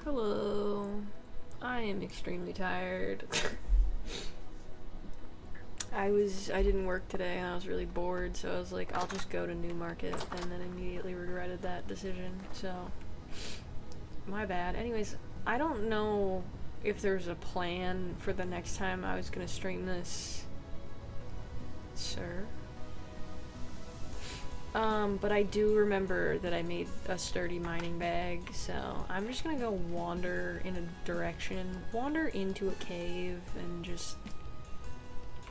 Hello. I am extremely tired. I didn't work today and I was really bored, so I was like, I'll just go to Newmarket, and then immediately regretted that decision, so my bad. Anyways, I don't know if there's a plan for the next time I was gonna stream this, sir. But I do remember that I made a sturdy mining bag, so I'm just gonna go wander in a direction, wander into a cave, and just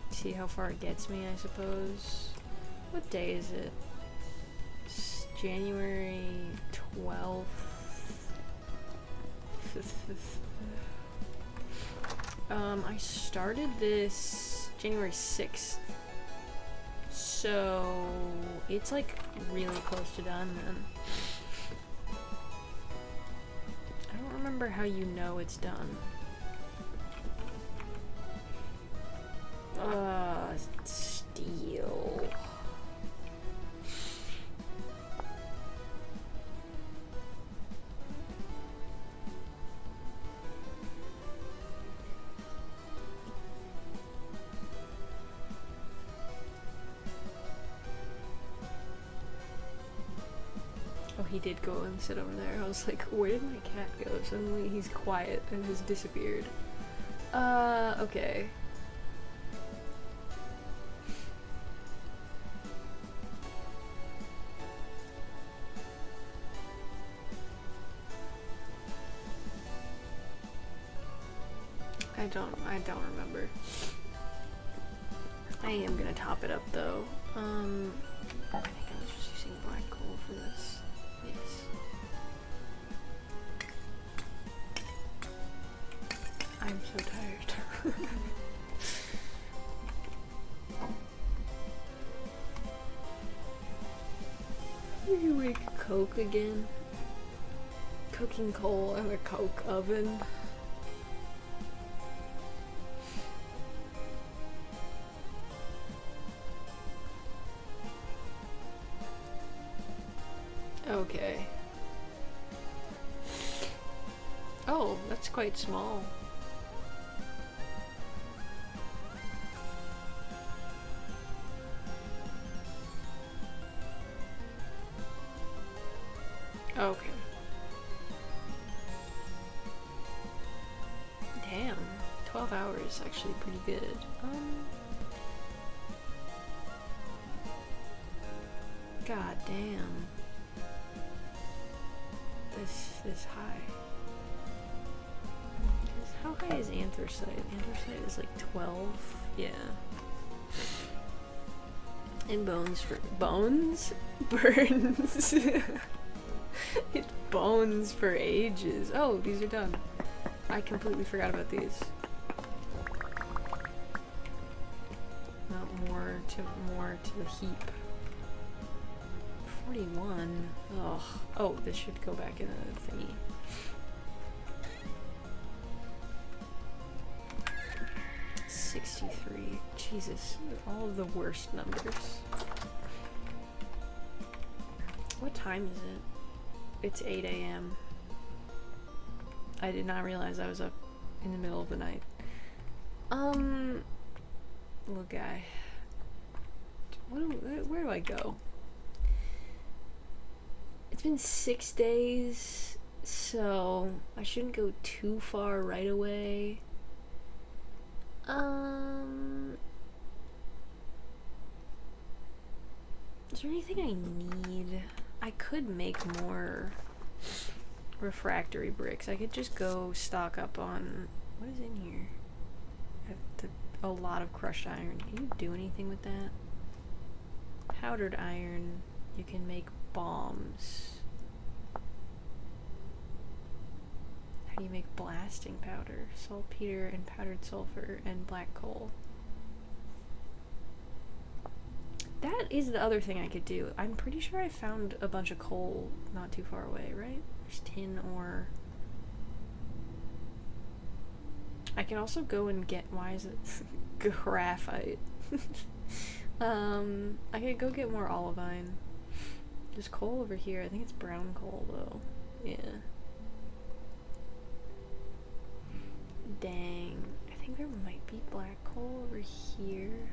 see how far it gets me, I suppose. What day is it? It's January 12th. I started this January 6th. So it's like really close to done then. I don't remember how you know it's done. Steel. Oh, he did go and sit over there. I was like, where did my cat go? Suddenly he's quiet and has disappeared. Okay. I don't remember. I am gonna top it up though. I think I was just using black coal for this. Yes. I'm so tired. You make coke again? Cooking coal in a coke oven? Okay. Oh, that's quite small. Okay. Damn. 12 hours, actually pretty good. God damn. This high. How high is anthracite? Anthracite is like 12? Yeah. And bones for bones? Burns. It bones for ages. Oh, these are done. I completely forgot about these. Not more to the heap. 41. Ugh. Oh, this should go back in the thingy. Jesus, all of the worst numbers. What time is it? It's 8 a.m. I did not realize I was up in the middle of the night. Little guy. Where do I go? It's been 6 days, so I shouldn't go too far right away. Is there anything I need? I could make more refractory bricks. I could just go stock up on... What is in here? I have a lot of crushed iron. Can you do anything with that? Powdered iron. You can make bombs. How do you make blasting powder? Saltpeter and powdered sulfur and black coal. That is the other thing I could do. I'm pretty sure I found a bunch of coal not too far away, right? There's tin ore. I can also go and get... Why is it graphite? I could go get more olivine. There's coal over here. I think it's brown coal, though. Yeah. Dang. I think there might be black coal over here.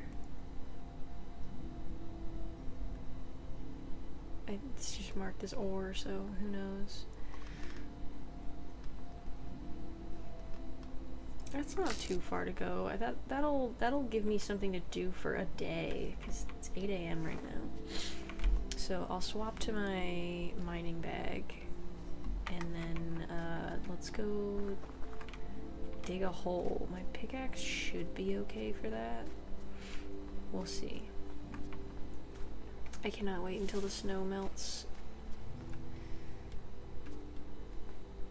It's just marked as ore, so who knows. That's not too far to go. That'll give me something to do for a day, because it's 8 a.m. right now. So I'll swap to my mining bag, and then let's go dig a hole. My pickaxe should be okay for that. We'll see. I cannot wait until the snow melts.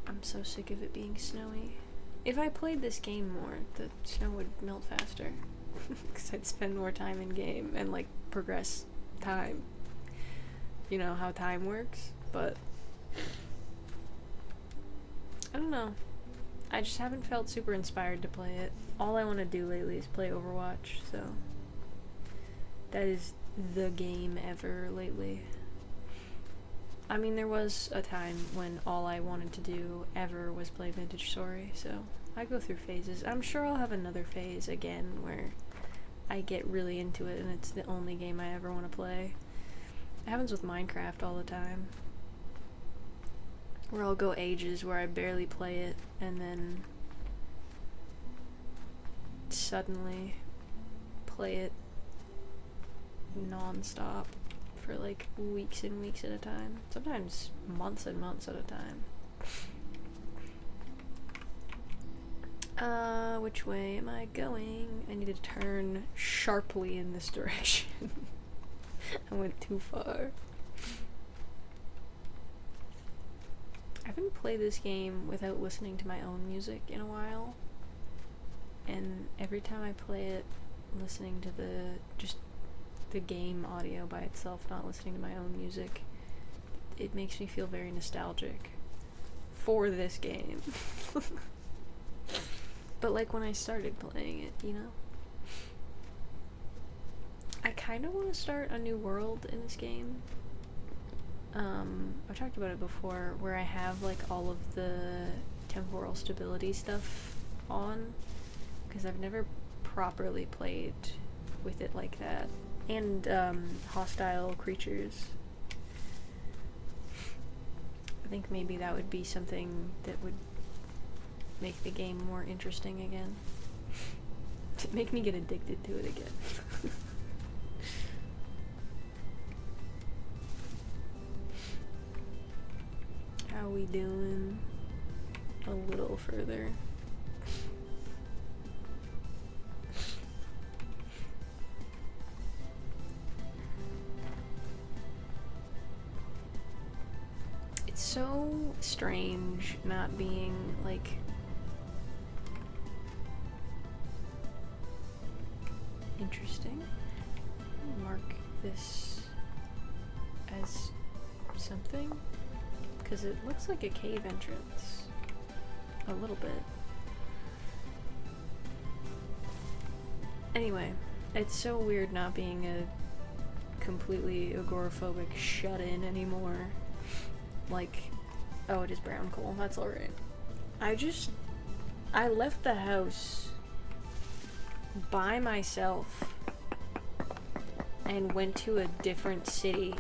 I'm so sick of it being snowy. If I played this game more, the snow would melt faster. Because I'd spend more time in game and like progress time. You know how time works, but I don't know. I just haven't felt super inspired to play it. All I want to do lately is play Overwatch, so that is the game ever lately. I mean, there was a time when all I wanted to do ever was play Vintage Story, so I go through phases. I'm sure I'll have another phase again where I get really into it and it's the only game I ever want to play. It happens with Minecraft all the time, where I'll go ages where I barely play it and then suddenly play it non-stop for like weeks and weeks at a time. Sometimes months and months at a time. Which way am I going? I need to turn sharply in this direction. I went too far. I haven't played this game without listening to my own music in a while. And every time I play it, listening to the game audio by itself, not listening to my own music, it makes me feel very nostalgic for this game. But like when I started playing it, you know? I kind of want to start a new world in this game. I've talked about it before, where I have like all of the temporal stability stuff on, because I've never properly played with it like that. And hostile creatures. I think maybe that would be something that would make the game more interesting again. To make me get addicted to it again. How we doing? A little further. So strange not being like interesting. Mark this as something because it looks like a cave entrance a little bit. Anyway, it's so weird not being a completely agoraphobic shut-in anymore. Like, oh, it is brown coal. That's alright. I left the house by myself and went to a different city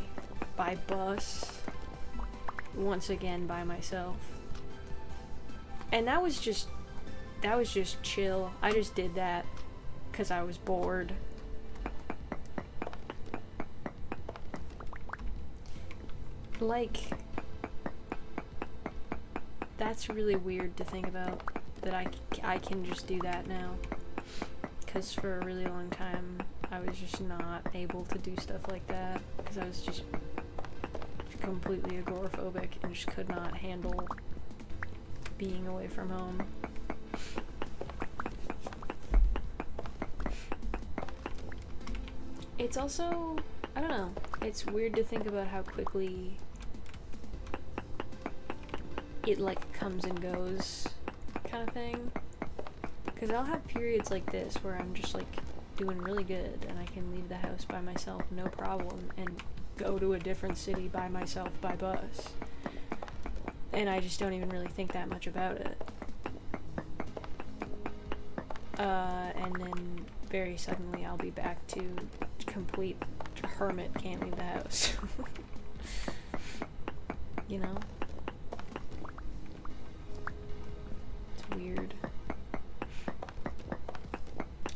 by bus, once again by myself. And that was just chill. I just did that because I was bored. like, that's really weird to think about, that I can just do that now. Because for a really long time, I was just not able to do stuff like that, because I was just completely agoraphobic and just could not handle being away from home. It's also, I don't know, it's weird to think about how quickly it like comes and goes kind of thing. Because I'll have periods like this where I'm just like doing really good and I can leave the house by myself no problem and go to a different city by myself by bus. And I just don't even really think that much about it. And then very suddenly I'll be back to complete hermit, can't leave the house. You know? It's weird.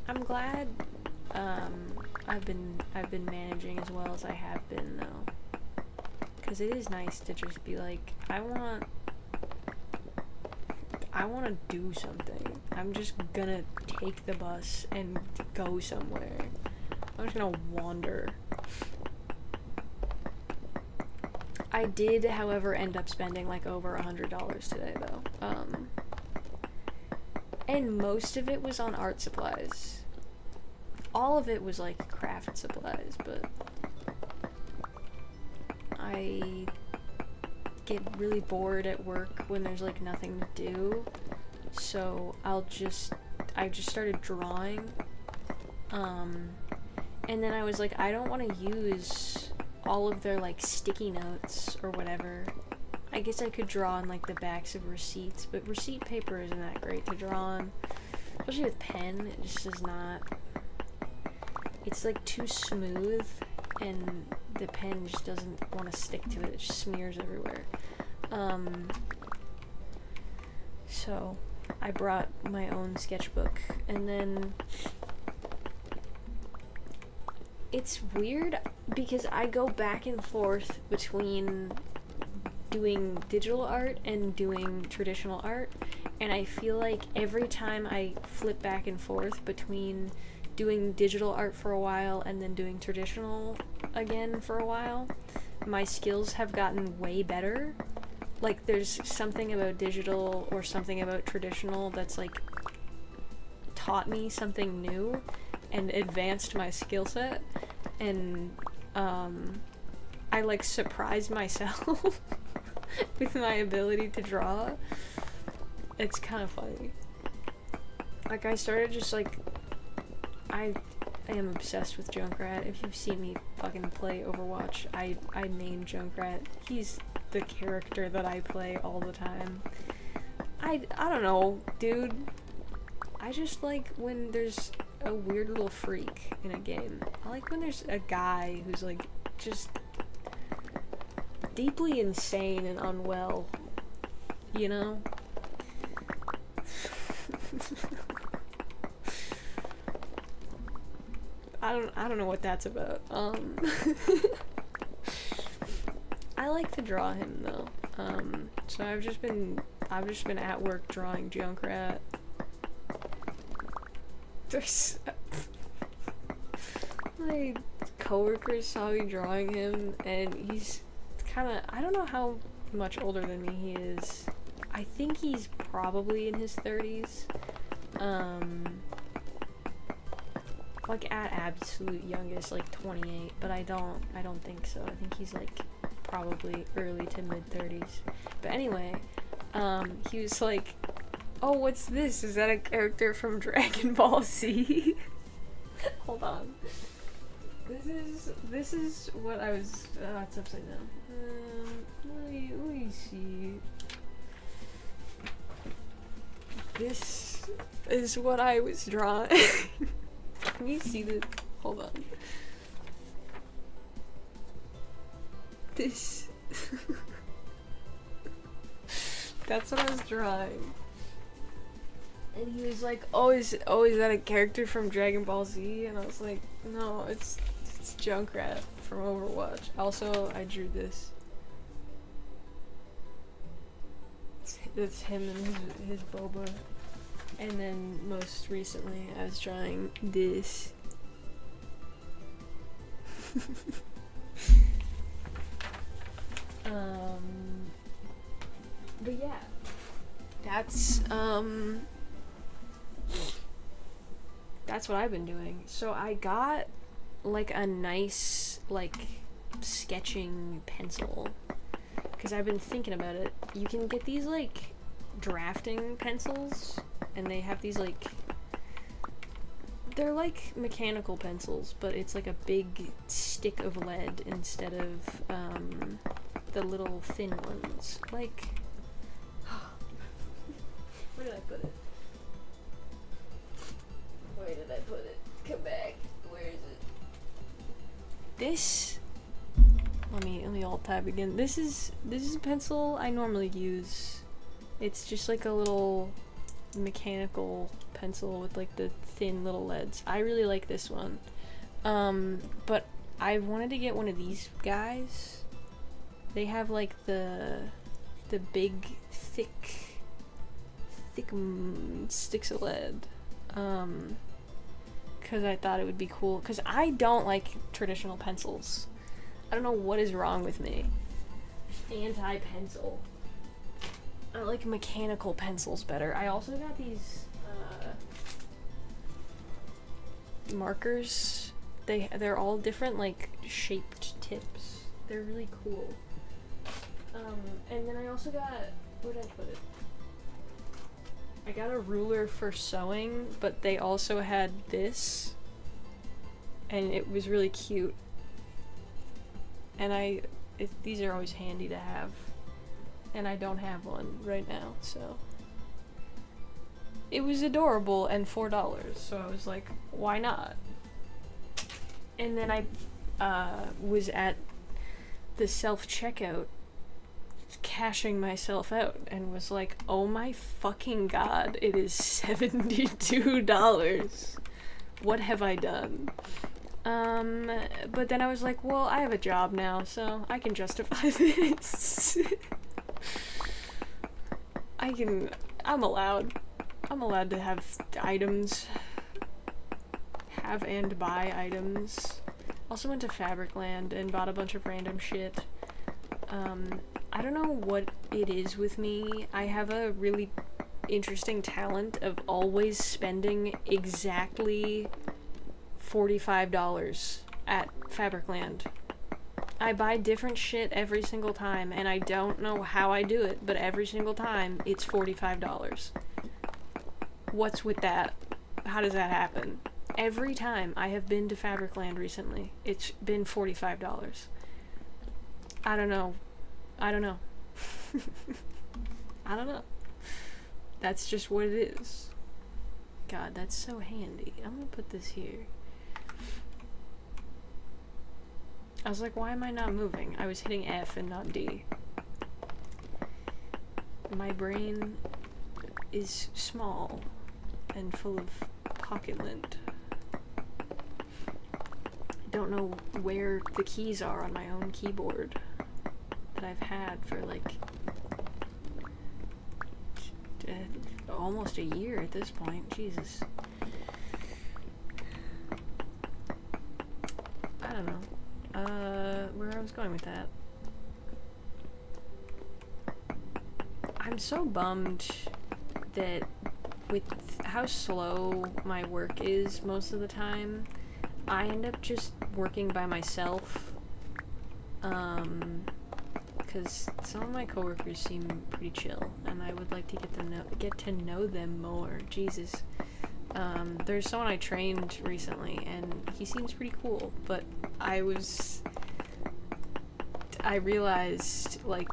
I'm glad I've been managing as well as I have been though. Cause it is nice to just be like, I want to do something. I'm just gonna take the bus and go somewhere. I'm just gonna wander. I did, however, end up spending like over $100 today though. And most of it was on art supplies. All of it was like craft supplies, but I get really bored at work when there's like nothing to do, so I just started drawing, and then I was like, I don't want to use all of their like sticky notes or whatever. I guess I could draw on like the backs of receipts, but receipt paper isn't that great to draw on, especially with pen. It just is not. It's like too smooth, and the pen just doesn't want to stick to it. It just smears everywhere. So I brought my own sketchbook, and then it's weird because I go back and forth between doing digital art and doing traditional art, and I feel like every time I flip back and forth between doing digital art for a while and then doing traditional again for a while, my skills have gotten way better. Like, there's something about digital or something about traditional that's like taught me something new and advanced my skill set, and I like surprised myself with my ability to draw. It's kind of funny. Like, I started just like, I am obsessed with Junkrat. If you've seen me fucking play Overwatch, I named Junkrat. He's the character that I play all the time. I don't know, dude. I just like when there's a weird little freak in a game. I like when there's a guy who's like just deeply insane and unwell, you know? I don't know what that's about. I like to draw him though. So I've just been at work drawing Junkrat. There's my coworkers saw me drawing him, and he's kinda, I don't know how much older than me he is. I think he's probably in his 30s. Like at absolute youngest, like 28, but I don't think so. I think he's like probably early to mid 30s. But anyway, he was like, "Oh, what's this? Is that a character from Dragon Ball Z?" Hold on. This is what I was. It's upside down. Let me see. This is what I was drawing. Can you see this? Hold on. This. That's what I was drawing. And he was like, oh, is that a character from Dragon Ball Z? And I was like, no, it's Junkrat from Overwatch. Also, I drew this. It's him and his boba. And then most recently I was drawing this. But yeah, that's what I've been doing. So I got like a nice like sketching pencil because I've been thinking about it. You can get these like drafting pencils and they have these like, they're like mechanical pencils, but it's like a big stick of lead instead of the little thin ones. Like, where did I put it? Where did I put it? Come back. Where is it? This. Let me alt tab again. This is a pencil I normally use. It's just like a little mechanical pencil with like the thin little leads. I really like this one. But I wanted to get one of these guys. They have like the big thick sticks of lead. Cause I thought it would be cool. Cause I don't like traditional pencils. I don't know what is wrong with me. Anti-pencil. I like mechanical pencils better. I also got these markers. They're all different like shaped tips. They're really cool. And then I also got, where did I put it? I got a ruler for sewing, but they also had this, and it was really cute. And these are always handy to have, and I don't have one right now, so. It was adorable and $4, so I was like, why not? And then I was at the self-checkout cashing myself out and was like, oh my fucking god, it is $72. What have I done? But then I was like, well, I have a job now, so I can justify this. I'm allowed to have items. Have and buy items. Also went to Fabricland and bought a bunch of random shit. I don't know what it is with me. I have a really interesting talent of always spending exactly $45 at Fabricland. I buy different shit every single time, and I don't know how I do it, but every single time it's $45. What's with that? How does that happen? Every time I have been to Fabricland recently, it's been $45. I don't know. I don't know. That's just what it is. God, that's so handy. I'm gonna put this here. I was like, why am I not moving? I was hitting F and not D. My brain is small and full of pocket lint. I don't know where the keys are on my own keyboard that I've had for like almost a year at this point. Jesus. I don't know. Where I was going with that. I'm so bummed that with how slow my work is most of the time, I end up just working by myself. Because some of my coworkers seem pretty chill, and I would like to get to know them more. Jesus. There's someone I trained recently, and he seems pretty cool, but I realized, like,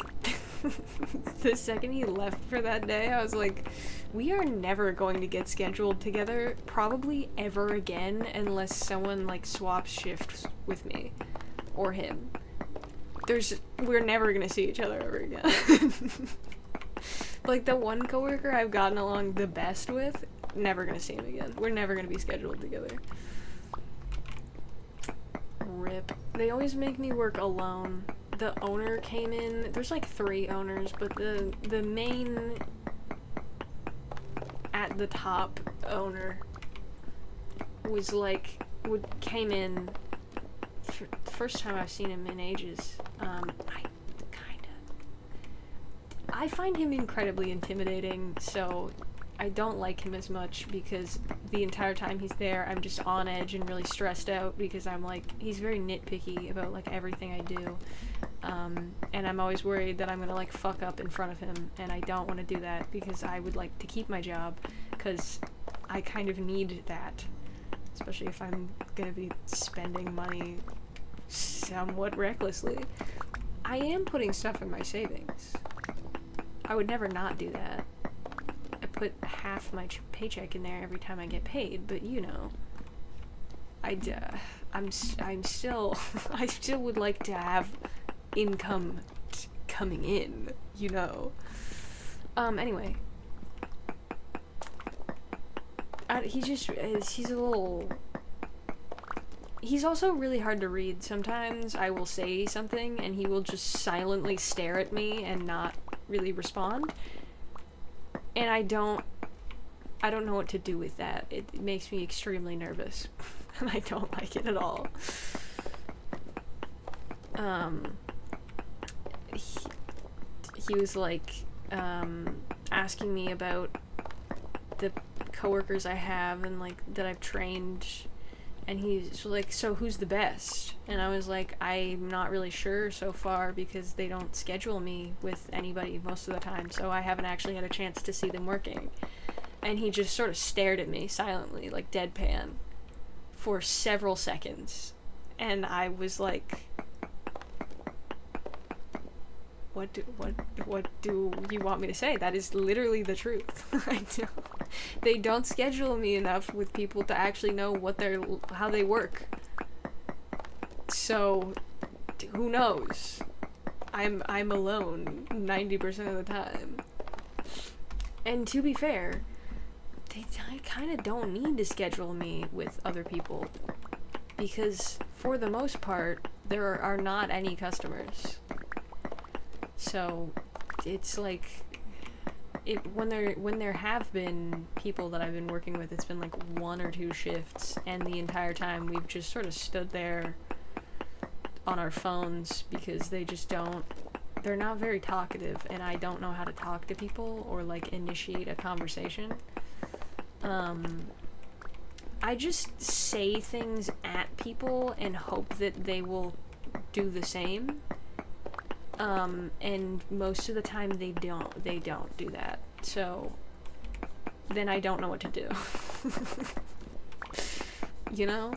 the second he left for that day, I was like, we are never going to get scheduled together, probably ever again, unless someone, like, swaps shifts with me, or him. We're never gonna see each other ever again. Like, the one coworker I've gotten along the best with, never gonna see him again. We're never gonna be scheduled together. RIP. They always make me work alone. the owner came in. There's like 3 owners, but the main at the top owner was like came in first time I've seen him in ages. I find him incredibly intimidating, so I don't like him as much because the entire time he's there I'm just on edge and really stressed out because I'm like, he's very nitpicky about like everything I do, and I'm always worried that I'm gonna like fuck up in front of him, and I don't want to do that because I would like to keep my job because I kind of need that, especially if I'm gonna be spending money somewhat recklessly. I am putting stuff in my savings. I would never not do that. I put half my paycheck in there every time I get paid, but you know, I'm still I still would like to have income coming in, you know. Anyway, he's a little. He's also really hard to read. Sometimes I will say something and he will just silently stare at me and not really respond. And I don't know what to do with that. It makes me extremely nervous. And I don't like it at all. He was like asking me about the coworkers I have and like that I've trained, and he's like, so who's the best? And I was like, I'm not really sure so far because they don't schedule me with anybody most of the time, so I haven't actually had a chance to see them working. And he just sort of stared at me silently, like deadpan, for several seconds. And I was like, what do you want me to say? That is literally the truth. They don't schedule me enough with people to actually know how they work. So, who knows? I'm alone 90% of the time. And to be fair, they kind of don't need to schedule me with other people because for the most part there are not any customers. So it's like when there have been people that I've been working with, it's been like 1 or 2 shifts, and the entire time we've just sort of stood there on our phones because they're not very talkative, and I don't know how to talk to people or like initiate a conversation. I just say things at people and hope that they will do the same. And most of the time they don't do that. So then I don't know what to do. You know?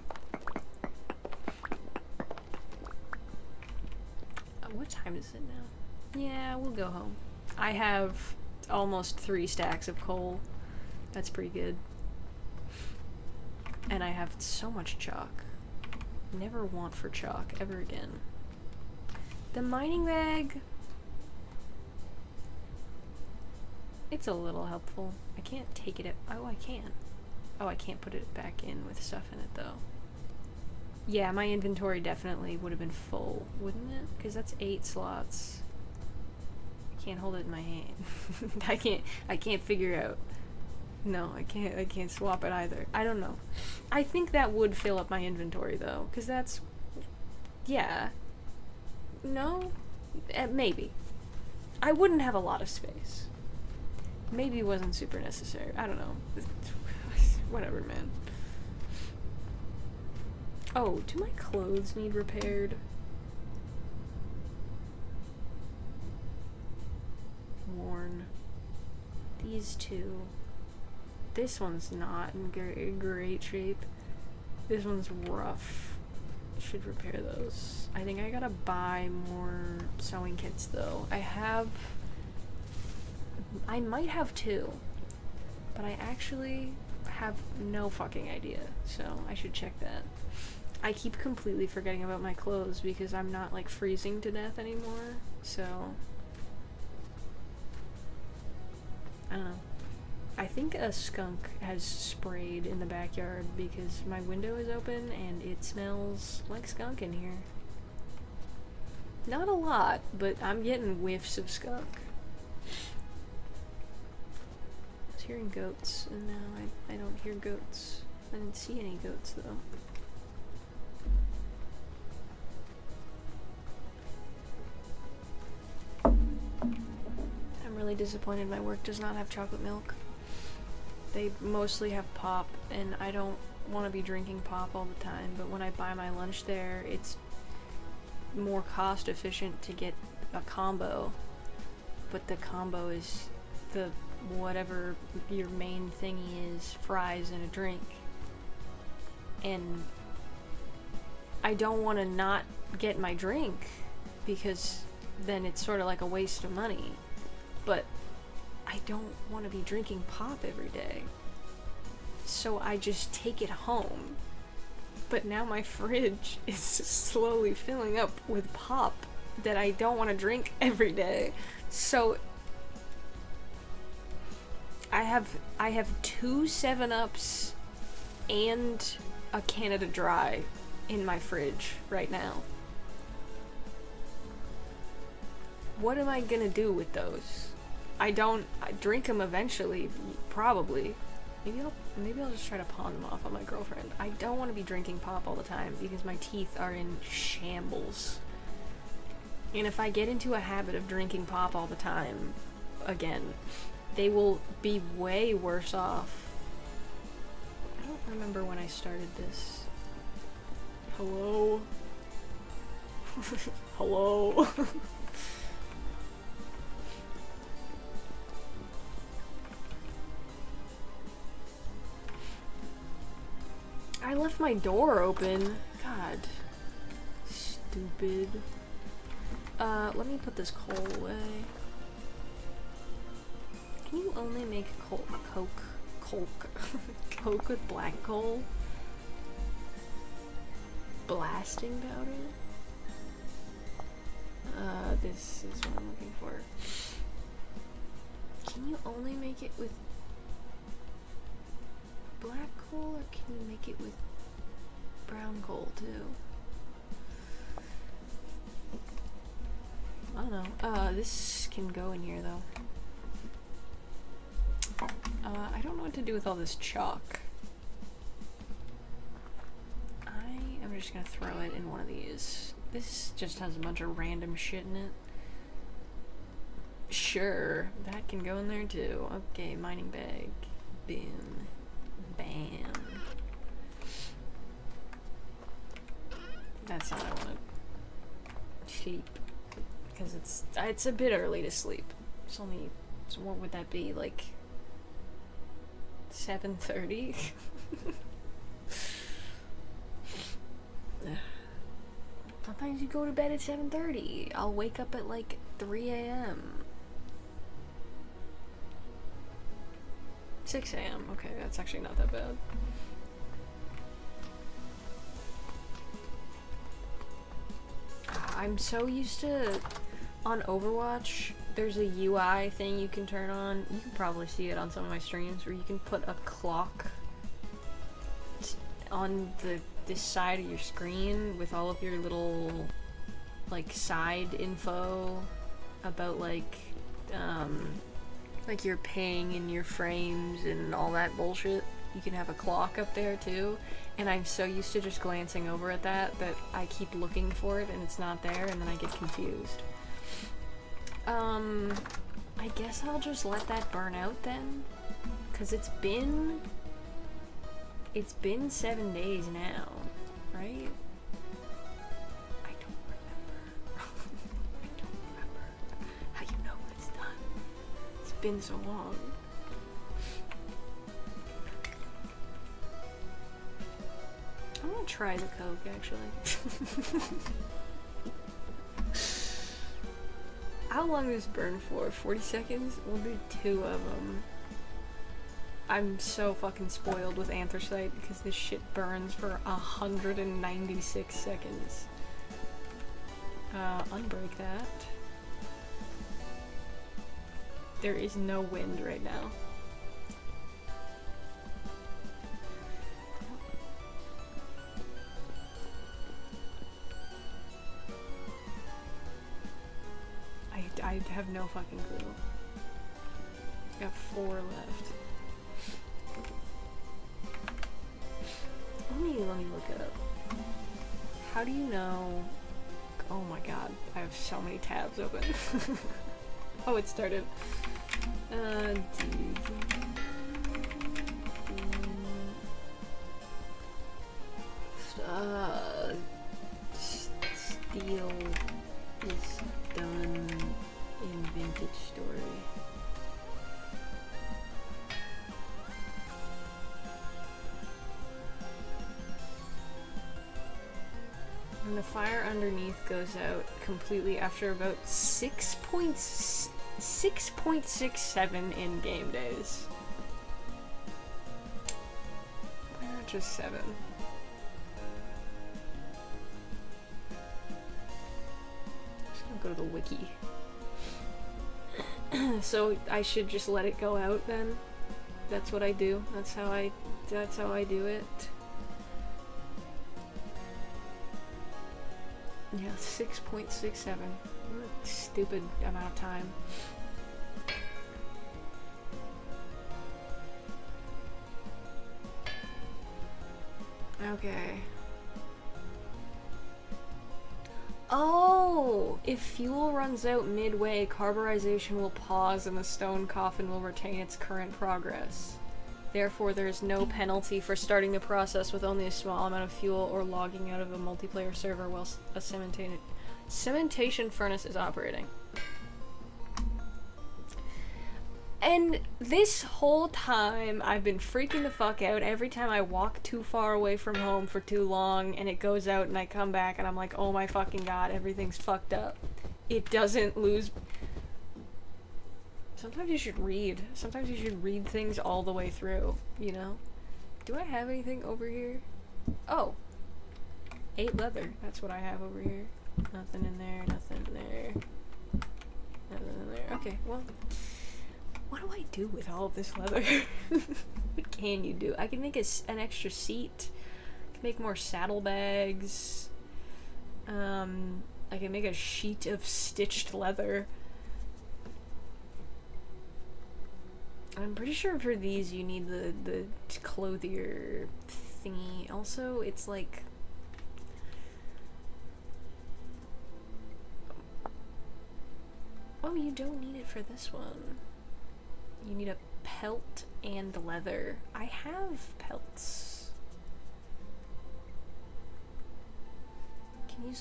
What time is it now? Yeah, we'll go home. I have almost 3 stacks of coal. That's pretty good. And I have so much chalk. Never want for chalk ever again. The mining bag, it's a little helpful. I can't take it oh, I can. Oh, I can't put it back in with stuff in it though. Yeah, my inventory definitely would have been full, wouldn't it? Because that's 8 slots. I can't hold it in my hand. I can't figure out. No, I can't swap it either. I don't know. I think that would fill up my inventory though, because that's, yeah. No? Maybe. I wouldn't have a lot of space. Maybe it wasn't super necessary. I don't know. Whatever, man. Oh, do my clothes need repaired? Worn. These 2. This one's not in great shape. This one's rough. Should repair those. I think I gotta buy more sewing kits though. I might have 2, but I actually have no fucking idea, so I should check that. I keep completely forgetting about my clothes because I'm not like freezing to death anymore, so I don't know. I think a skunk has sprayed in the backyard because my window is open and it smells like skunk in here. Not a lot, but I'm getting whiffs of skunk. I was hearing goats, and now I don't hear goats. I didn't see any goats, though. I'm really disappointed my work does not have chocolate milk. They mostly have pop, and I don't want to be drinking pop all the time, but when I buy my lunch there, it's more cost efficient to get a combo, but the combo is the whatever your main thingy is, fries and a drink, and I don't want to not get my drink because then it's sort of like a waste of money, but I don't want to be drinking pop every day, so I just take it home. But now my fridge is slowly filling up with pop that I don't want to drink every day. So I have 2 7-Ups and a Canada Dry in my fridge right now. What am I gonna do with those? I drink them eventually, probably. Maybe I'll just try to pawn them off on my girlfriend. I don't want to be drinking pop all the time because my teeth are in shambles. And if I get into a habit of drinking pop all the time, again, they will be way worse off. I don't remember when I started this. Hello? Hello? I left my door open. God. Stupid. Let me put this coal away. Can you only make coke with black coal? Blasting powder? This is what I'm looking for. Can you only make it with black coal, or can you make it with brown coal too? I don't know. This can go in here though. I don't know what to do with all this chalk. I am just gonna throw it in one of these. This just has a bunch of random shit in it. Sure, that can go in there too. Okay, mining bag. Boom. Bam. That's how I want to sleep. Because it's a bit early to sleep. It's only, so what would that be, like 7:30? Sometimes you go to bed at 7:30. I'll wake up at like 3 a.m. 6 a.m. Okay, that's actually not that bad. I'm so used to, on Overwatch, there's a UI thing you can turn on. You can probably see it on some of my streams where you can put a clock on this side of your screen with all of your little like side info about like your ping and your frames and all that bullshit. You can have a clock up there too, and I'm so used to just glancing over at that I keep looking for it and it's not there, and then I get confused. I guess I'll just let that burn out then, because it's been 7 days now, right? I don't remember. I don't remember how you know when it's done. It's been so long. I'm gonna try the Coke, actually. How long does this burn for? 40 seconds? We'll do 2 of them. I'm so fucking spoiled with anthracite because this shit burns for 196 seconds. Unbreak that. There is no wind right now. I have no fucking clue. Got 4 left. Let me look it up. How do you know? Oh my god, I have so many tabs open. Oh, it started. Steel is done in vintage story. And the fire underneath goes out completely after about 6.67 in-game days. Why not just 7? Just gonna go to the wiki. So I should just let it go out then? That's what I do. That's how I do it. Yeah, 6.67. Stupid amount of time. Okay. Oh! If fuel runs out midway, carburization will pause and the stone coffin will retain its current progress. Therefore, there is no penalty for starting the process with only a small amount of fuel or logging out of a multiplayer server while a cementation furnace is operating. And this whole time, I've been freaking the fuck out every time I walk too far away from home for too long and it goes out and I come back and I'm like, oh my fucking god, everything's fucked up. It doesn't lose... Sometimes you should read. Sometimes you should read things all the way through, you know? Do I have anything over here? Oh! 8 leather. That's what I have over here. Nothing in there, nothing in there. Nothing in there. Okay, well... What do I do with all of this leather? What can you do? I can make an extra seat. I can make more saddlebags. I can make a sheet of stitched leather. I'm pretty sure for these you need the clothier thingy. Also, it's like... Oh, you don't need it for this one. You need a pelt and leather. I have pelts.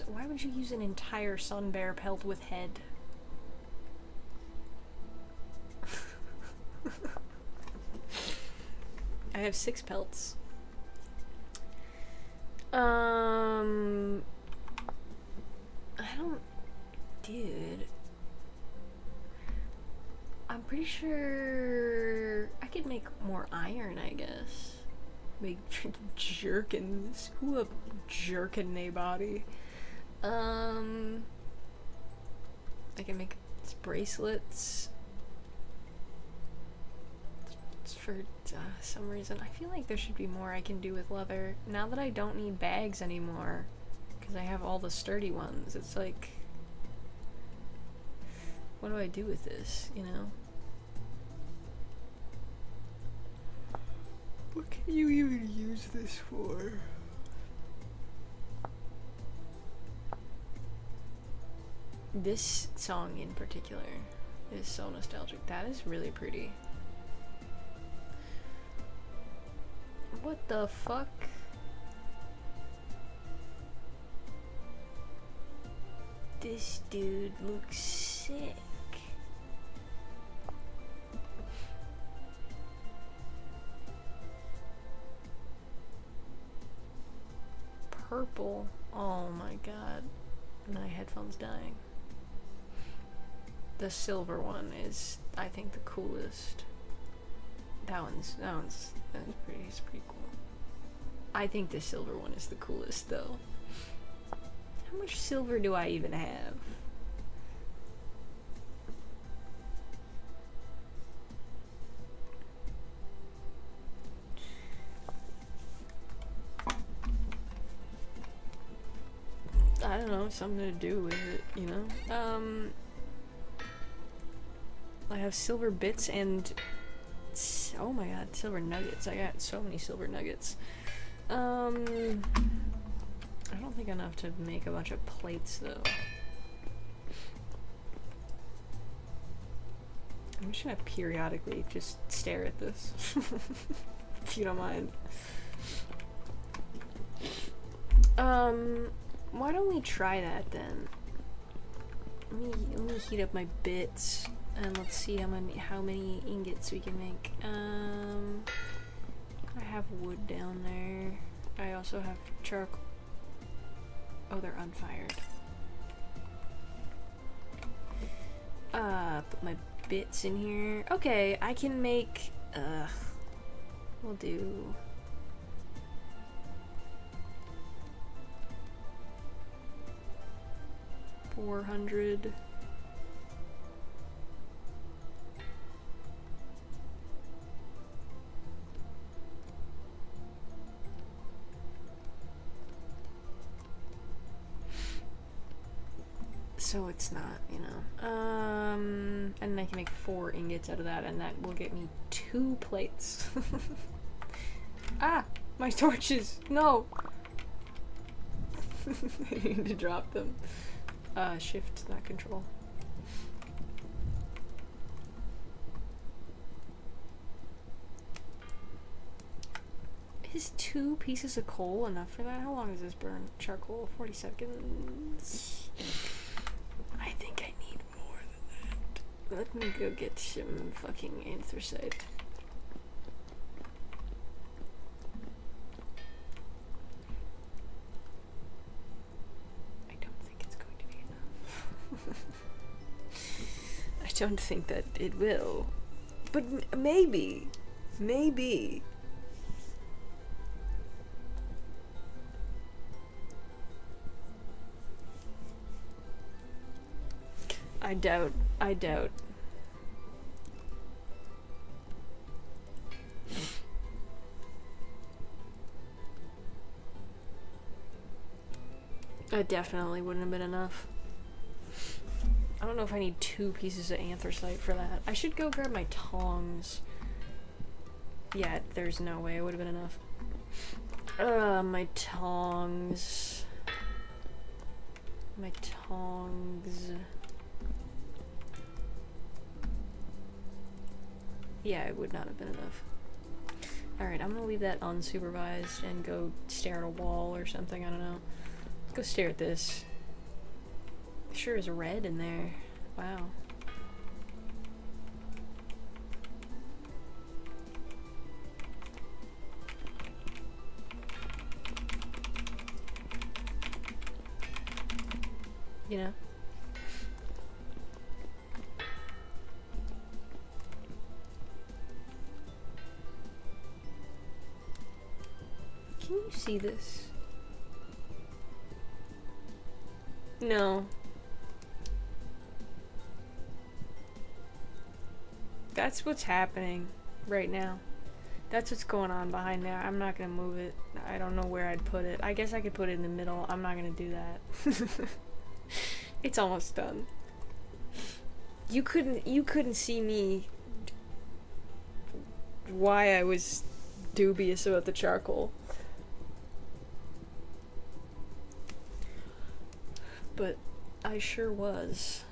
Why would you use an entire sun bear pelt with head? I have 6 pelts. I don't... Dude. I'm pretty sure I could make more iron, I guess. Make jerkins. Who a jerkin they body? I can make bracelets. For some reason. I feel like there should be more I can do with leather. Now that I don't need bags anymore, because I have all the sturdy ones, it's like... What do I do with this, you know? What can you even use this for? This song in particular is so nostalgic. That is really pretty. What the fuck? This dude looks sick. Purple. Oh my god. My headphone's dying. The silver one is, I think, the coolest. That's pretty cool. I think the silver one is the coolest, though. How much silver do I even have? I don't know, something to do with it, you know? I have silver bits and oh my god, silver nuggets. I got so many silver nuggets. I don't think enough to make a bunch of plates though. I'm just gonna periodically just stare at this. If you don't mind. Why don't we try that then? Let me heat up my bits and let's see how many ingots we can make. I have wood down there. I also have charcoal. Oh, they're unfired. Put my bits in here. Okay, I can make, we'll do 400. So it's not, you know. And I can make 4 ingots out of that, and that will get me 2 plates. Ah! My torches! No! I need to drop them. Shift, not control. Is 2 pieces of coal enough for that? How long does this burn? Charcoal, 40 seconds. I think I need more than that. Let me go get some fucking anthracite. I don't think it's going to be enough. I don't think that it will. But maybe. Maybe. I doubt. I doubt. That definitely wouldn't have been enough. I don't know if I need 2 pieces of anthracite for that. I should go grab my tongs. Yeah, there's no way it would have been enough. My tongs. My tongs. Yeah, it would not have been enough. Alright, I'm gonna leave that unsupervised and go stare at a wall or something, I don't know. Let's go stare at this. Sure is red in there. Wow. You know? Can you see this? No. That's what's happening right now. That's what's going on behind there. I'm not gonna move it. I don't know where I'd put it. I guess I could put it in the middle. I'm not gonna do that. It's almost done. You couldn't see me why I was dubious about the charcoal. But I sure was.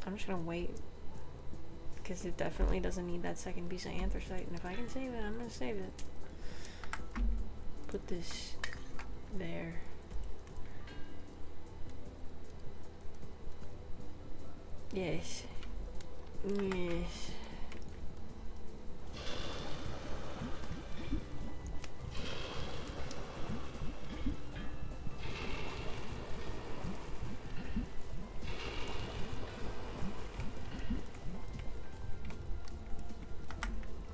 I'm just gonna wait. Because it definitely doesn't need that second piece of anthracite. And if I can save it, I'm gonna save it. Put this there. Yes. Yes.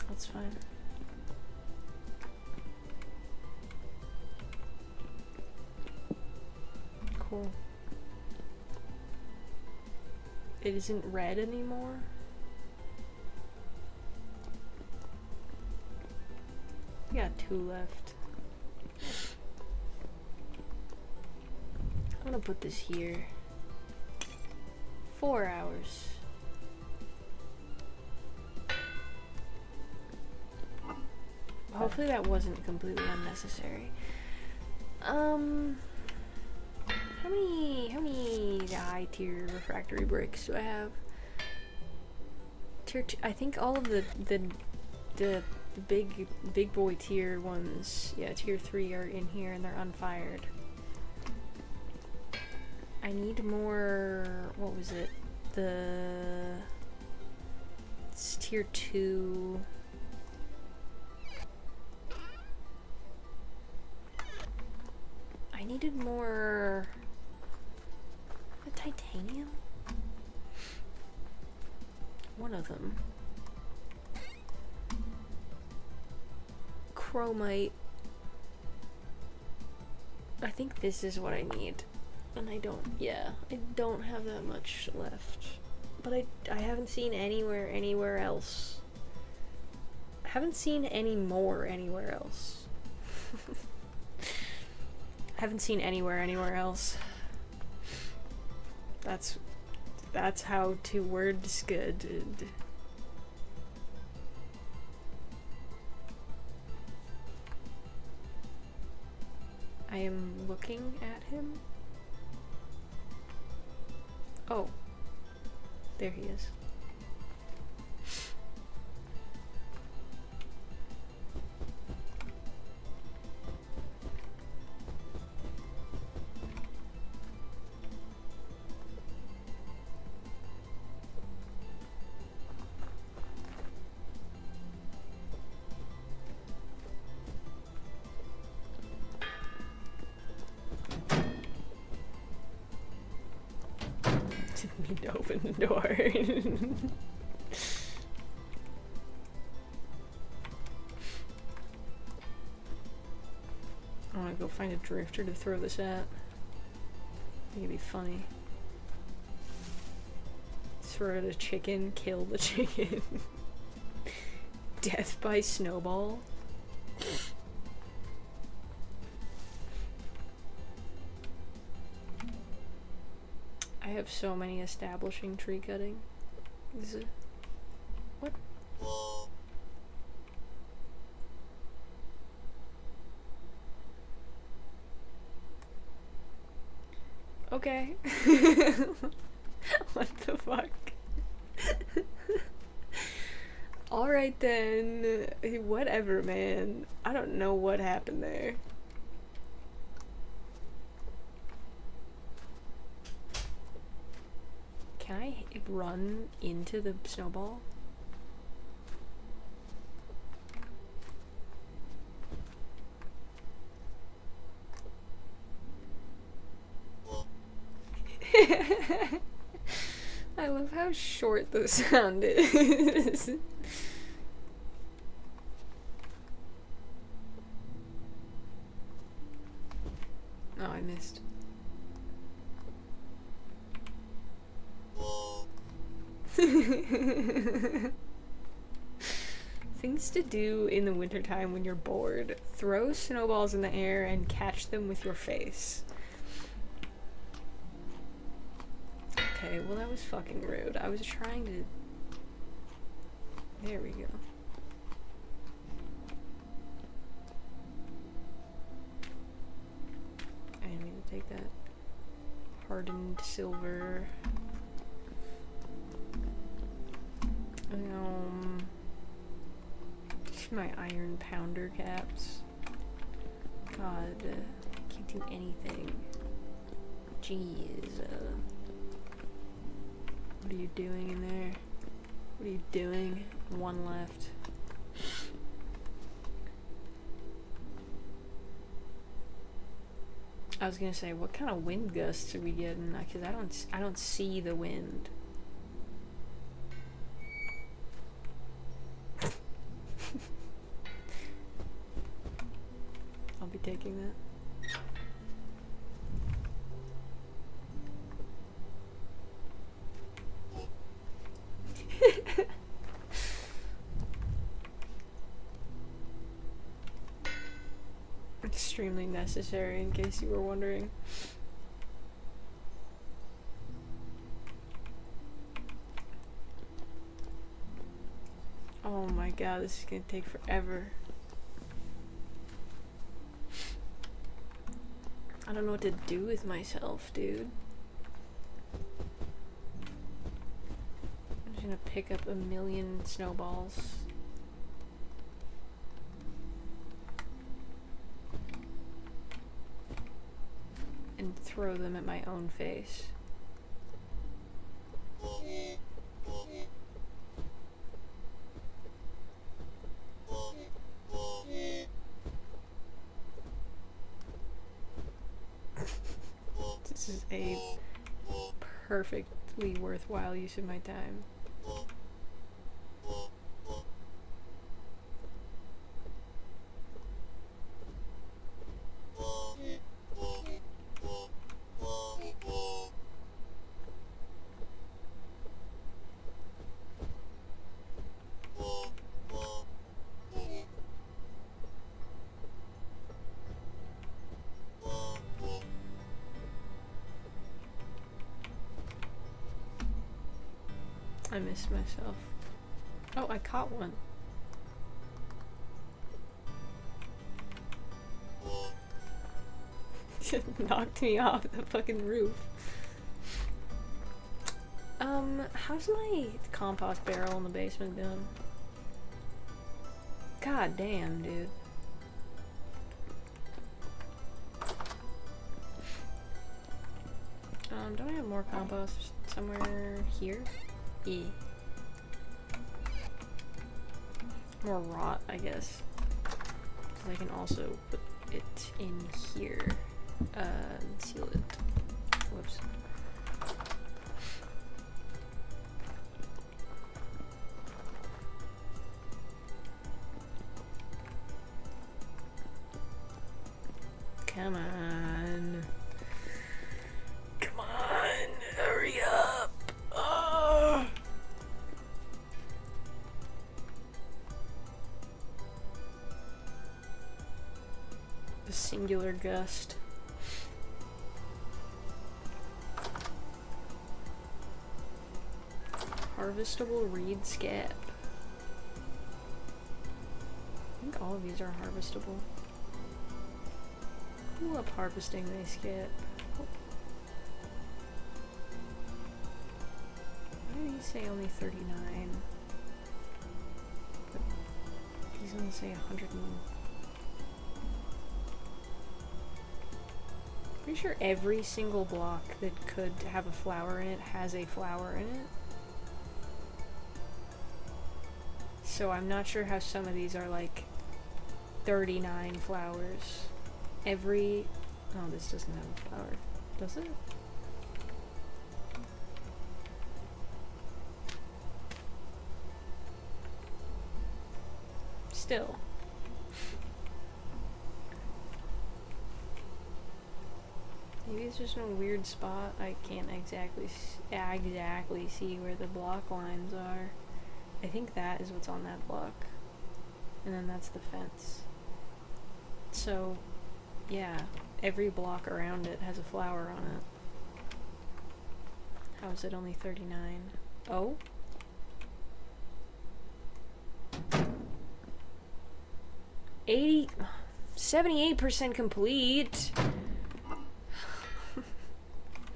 That's fine. Cool. It isn't red anymore? We got 2 left. I'm gonna put this here. 4 hours. Hopefully that wasn't completely unnecessary. How many high tier refractory bricks do I have? Tier 2, I think all of the big boy tier ones, yeah, tier 3 are in here and they're unfired. I need more, what was it? It's tier 2. I needed more, the titanium? One of them. Chromite. I think this is what I need. And I don't have that much left. But I haven't seen anywhere else. I haven't seen any more anywhere else. I haven't seen anywhere else. That's how 2 words good. I am looking at him. Oh, there he is. Didn't mean to open the door. I wanna go find a drifter to throw this at. I think it'd be funny. Throw at a chicken, kill the chicken. Death by snowball. I have so many establishing tree cutting. Is it? What? Okay. What the fuck? Alright then. Whatever, man. I don't know what happened there. Can I run into the snowball? I love how short the sound is. Oh, I missed. Things to do in the wintertime when you're bored. Throw snowballs in the air and catch them with your face. Okay, well that was fucking rude. I was trying to... There we go. I didn't mean to take that. Hardened silver. My iron pounder caps. God, can't do anything. Jeez. What are you doing in there? What are you doing? 1 left. I was gonna say, what kind of wind gusts are we getting? Because I don't see the wind. I'll be taking that. Extremely necessary, in case you were wondering. my god, this is gonna take forever. I don't know what to do with myself, dude. I'm just gonna pick up a million snowballs. And throw them at my own face. This is a perfectly worthwhile use of my time. I missed myself. Oh, I caught one. Knocked me off the fucking roof. How's my compost barrel in the basement doing? God damn, dude. Don't I have more compost somewhere here? E. More rot, I guess. I can also put it in here. And seal it. Whoops. Come on. Come on, hurry up. Oh. A singular gust. Harvestable reed scab. I think all of these are harvestable. Pull up harvesting they skip. Oh. Why did he say only 39? But he's gonna say 100 and... Pretty sure every single block that could have a flower in it has a flower in it. So I'm not sure how some of these are like 39 flowers. Every... Oh, this doesn't have a flower. Does it? Still. Maybe it's just in a weird spot. I can't exactly see where the block lines are. I think that is what's on that block. And then that's the fence. So, yeah, every block around it has a flower on it. How is it only 39? Oh? 78% complete.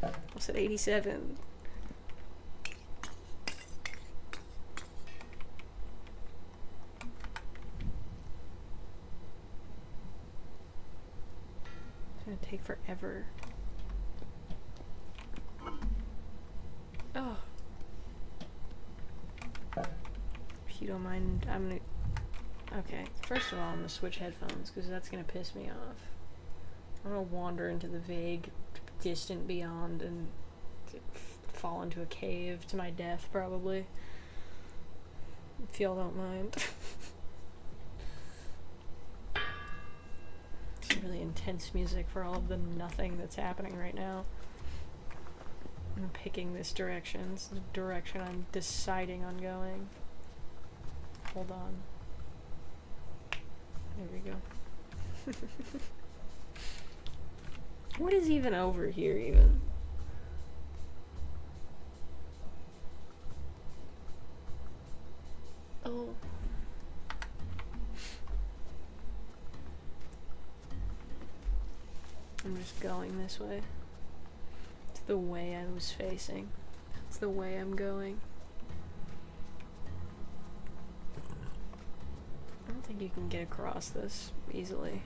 I said 87. It's gonna take forever. Oh. If you don't mind, I'm gonna... Okay, first of all, I'm gonna switch headphones, because that's gonna piss me off. I'm gonna wander into the vague, distant beyond and fall into a cave to my death, probably. If y'all don't mind. It's really intense music for all of the nothing that's happening right now. I'm picking this direction. This is the direction I'm deciding on going. Hold on. There we go. What is even over here, even? Oh. just going this way. It's the way I was facing. It's the way I'm going. I don't think you can get across this easily.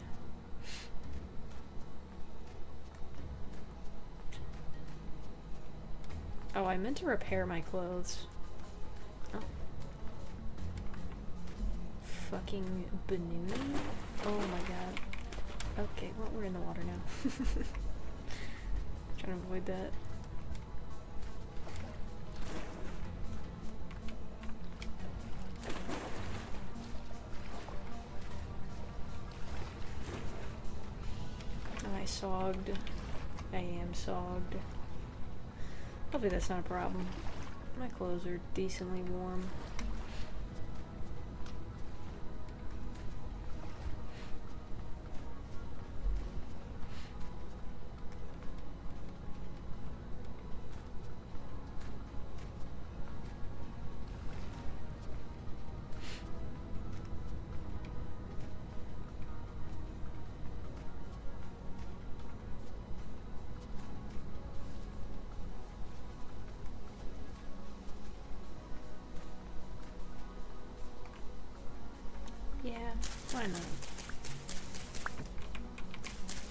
Oh, I meant to repair my clothes. Oh. Fucking Banoon? Oh my god. Okay, well, we're in the water now. Trying to avoid that. Am I sogged? I am sogged. Hopefully that's not a problem. My clothes are decently warm. Yeah, why not?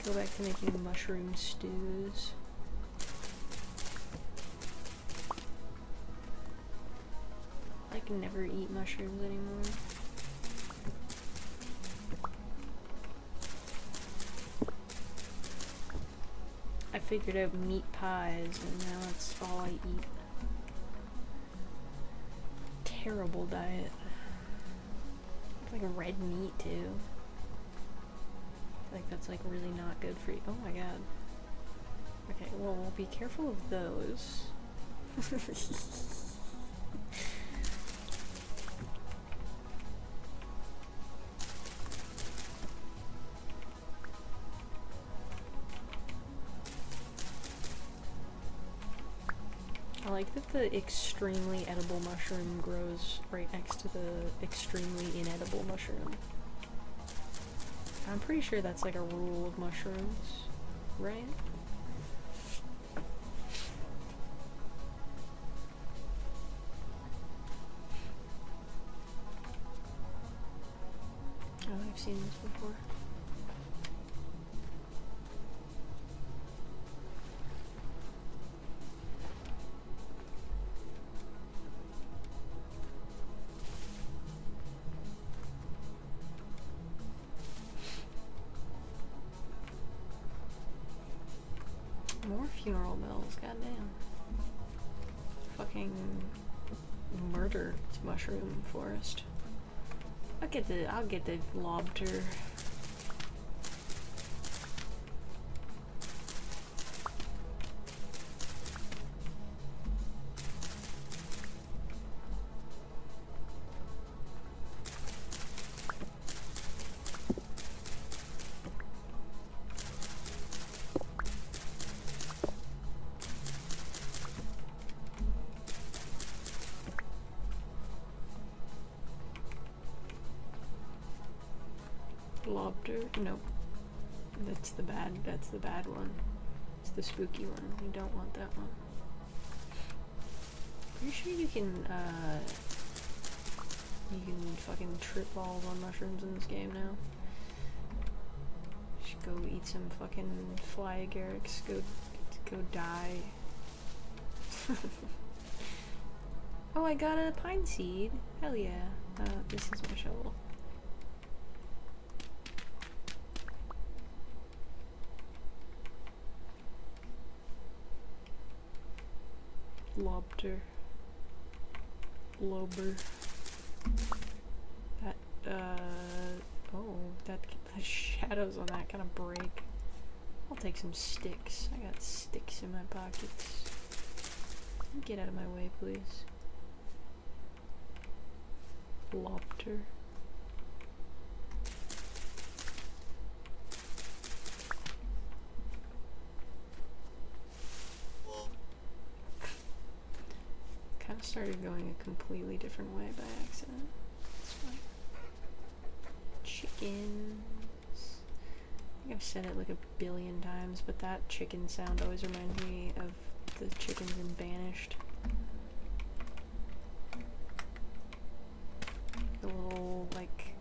Go back to making mushroom stews. I can never eat mushrooms anymore. I figured out meat pies and now that's all I eat. Terrible diet. Like red meat too. I feel like that's like really not good for you. Oh my god. Okay, well, be careful of those. I like that the extremely edible mushroom grows right next to the extremely inedible mushroom. I'm pretty sure that's like a rule of mushrooms, right? Oh, I've seen this before. More funeral bells, goddamn. Fucking murder mushroom forest. I'll get the lobster. Lobster? Nope. That's the bad one. It's the spooky one. You don't want that one. Pretty sure you can fucking trip balls on mushrooms in this game now. Should go eat some fucking fly agarics. Go die. Oh, I got a pine seed. Hell yeah. This is my shovel. Lobster. Lober. That, oh, the shadows on that kind of break. I'll take some sticks. I got sticks in my pockets. Get out of my way, please. Lobster. Kind of started going a completely different way by accident. That's fine. Chickens. think I've said it like a billion times, but that chicken sound always reminds me of the chickens in Banished. The little, like,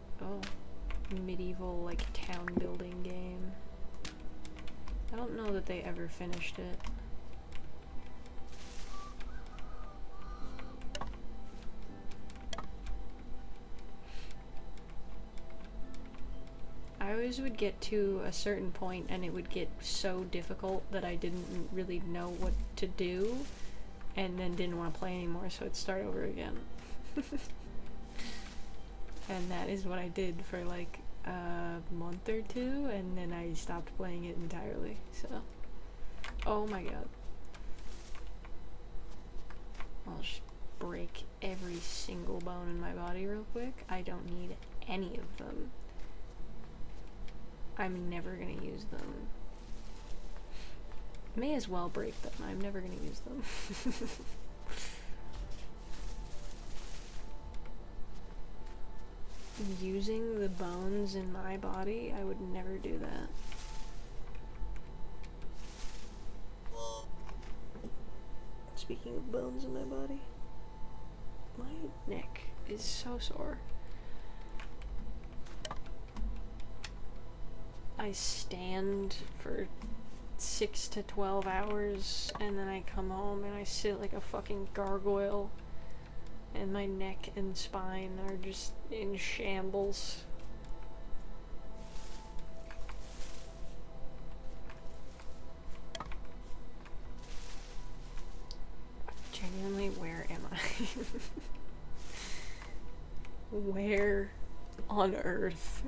medieval, like, town building game. I don't know that they ever finished it. I always would get to a certain point and it would get so difficult that I didn't really know what to do and then didn't want to play anymore, so I'd start over again. And that is what I did for like a month or two, and then I stopped playing it entirely, so. Oh my god. I'll just break every single bone in my body real quick. I don't need any of them. I'm never gonna use them. May as well break them. I'm never gonna use them. Using the bones in my body, I would never do that. Speaking of bones in my body, my neck is so sore. I stand for 6 to 12 hours and then I come home and I sit like a fucking gargoyle and my neck and spine are just in shambles. Genuinely, where am I? Where on earth?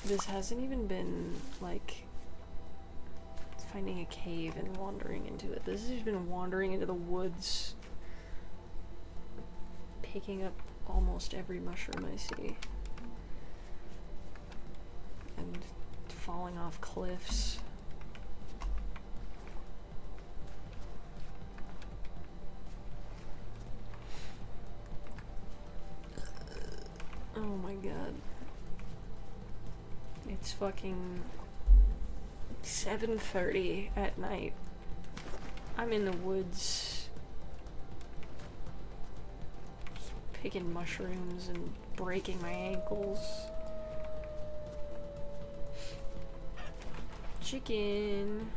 This hasn't even been like finding a cave and wandering into it. This has just been wandering into the woods, picking up almost every mushroom I see, and falling off cliffs. Oh my god. It's fucking 7:30 at night. I'm in the woods picking mushrooms and breaking my ankles. Chicken.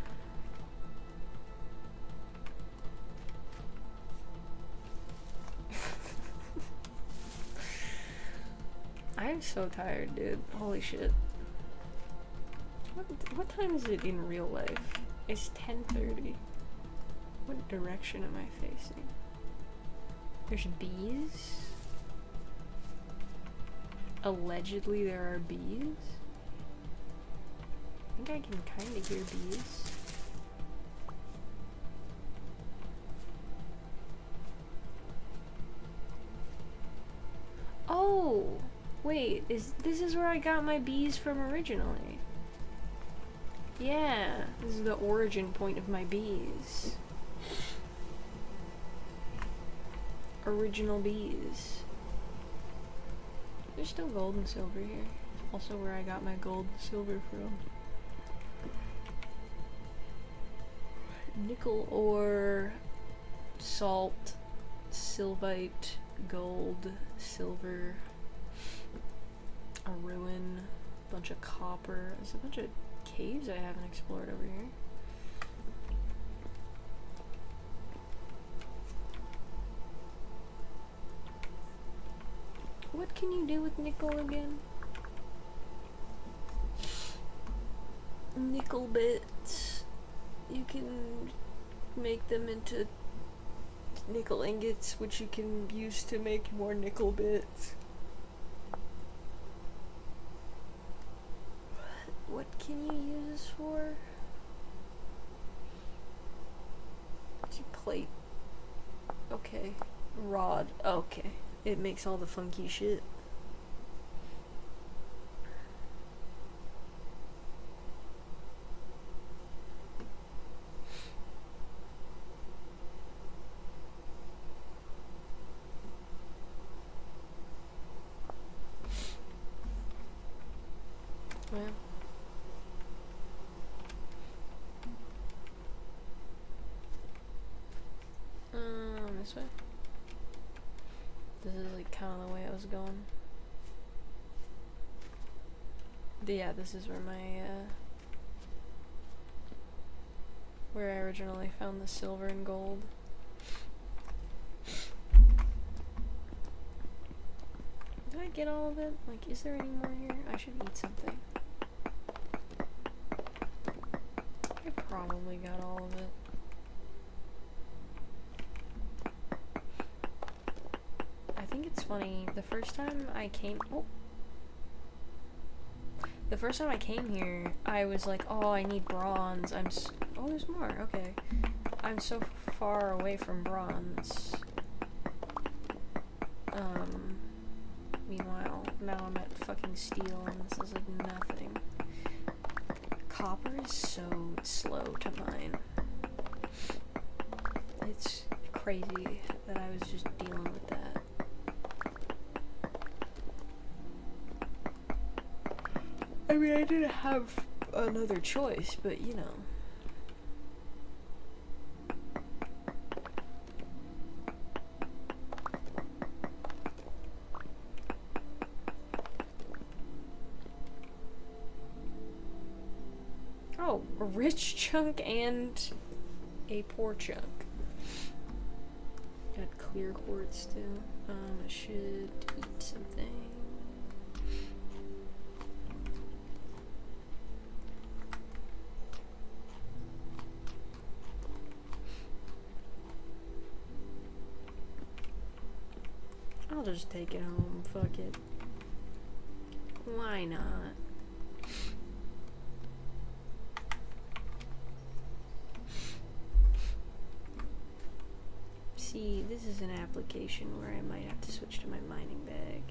I'm so tired, dude. Holy shit. What time is it in real life? It's 10:30. What direction am I facing? There's bees? Allegedly there are bees? I think I can kind of hear bees. Oh! Wait, this is where I got my bees from originally. Yeah, this is the origin point of my bees. Original bees. There's still gold and silver here. Also where I got my gold and silver from. Nickel ore, salt, sylvite, gold, silver, a ruin, a bunch of copper. There's a bunch of caves I haven't explored over here. What can you do with nickel again? Nickel bits. You can make them into nickel ingots, which you can use to make more nickel bits. What can you use this for? Plate. Okay. Rod. Okay. It makes all the funky shit. this way? This is like kind of the way I was going. Yeah, this is where my, where I originally found the silver and gold. Did I get all of it? Like, is there any more here? I should eat something. I probably got all of it. I think it's funny, the first time I came here, I was like, oh, I need bronze. Oh, there's more, okay. I'm so far away from bronze. Meanwhile, now I'm at fucking steel and this is like nothing. Copper is so slow to mine. It's crazy that I was just dealing with that. I mean, I didn't have another choice, but you know. Oh, a rich chunk and a poor chunk. Got clear quartz too. I should eat something. I'll just take it home, fuck it. Why not? See, this is an application where I might have to switch to my mining bag.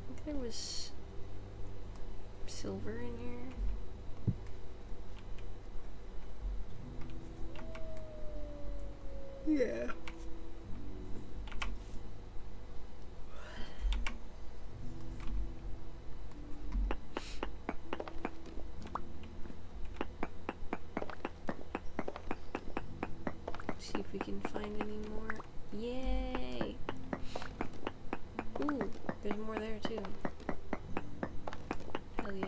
I think there was silver in here. Yeah. See if we can find any more. Yay! Ooh, there's more there too. Hell yeah.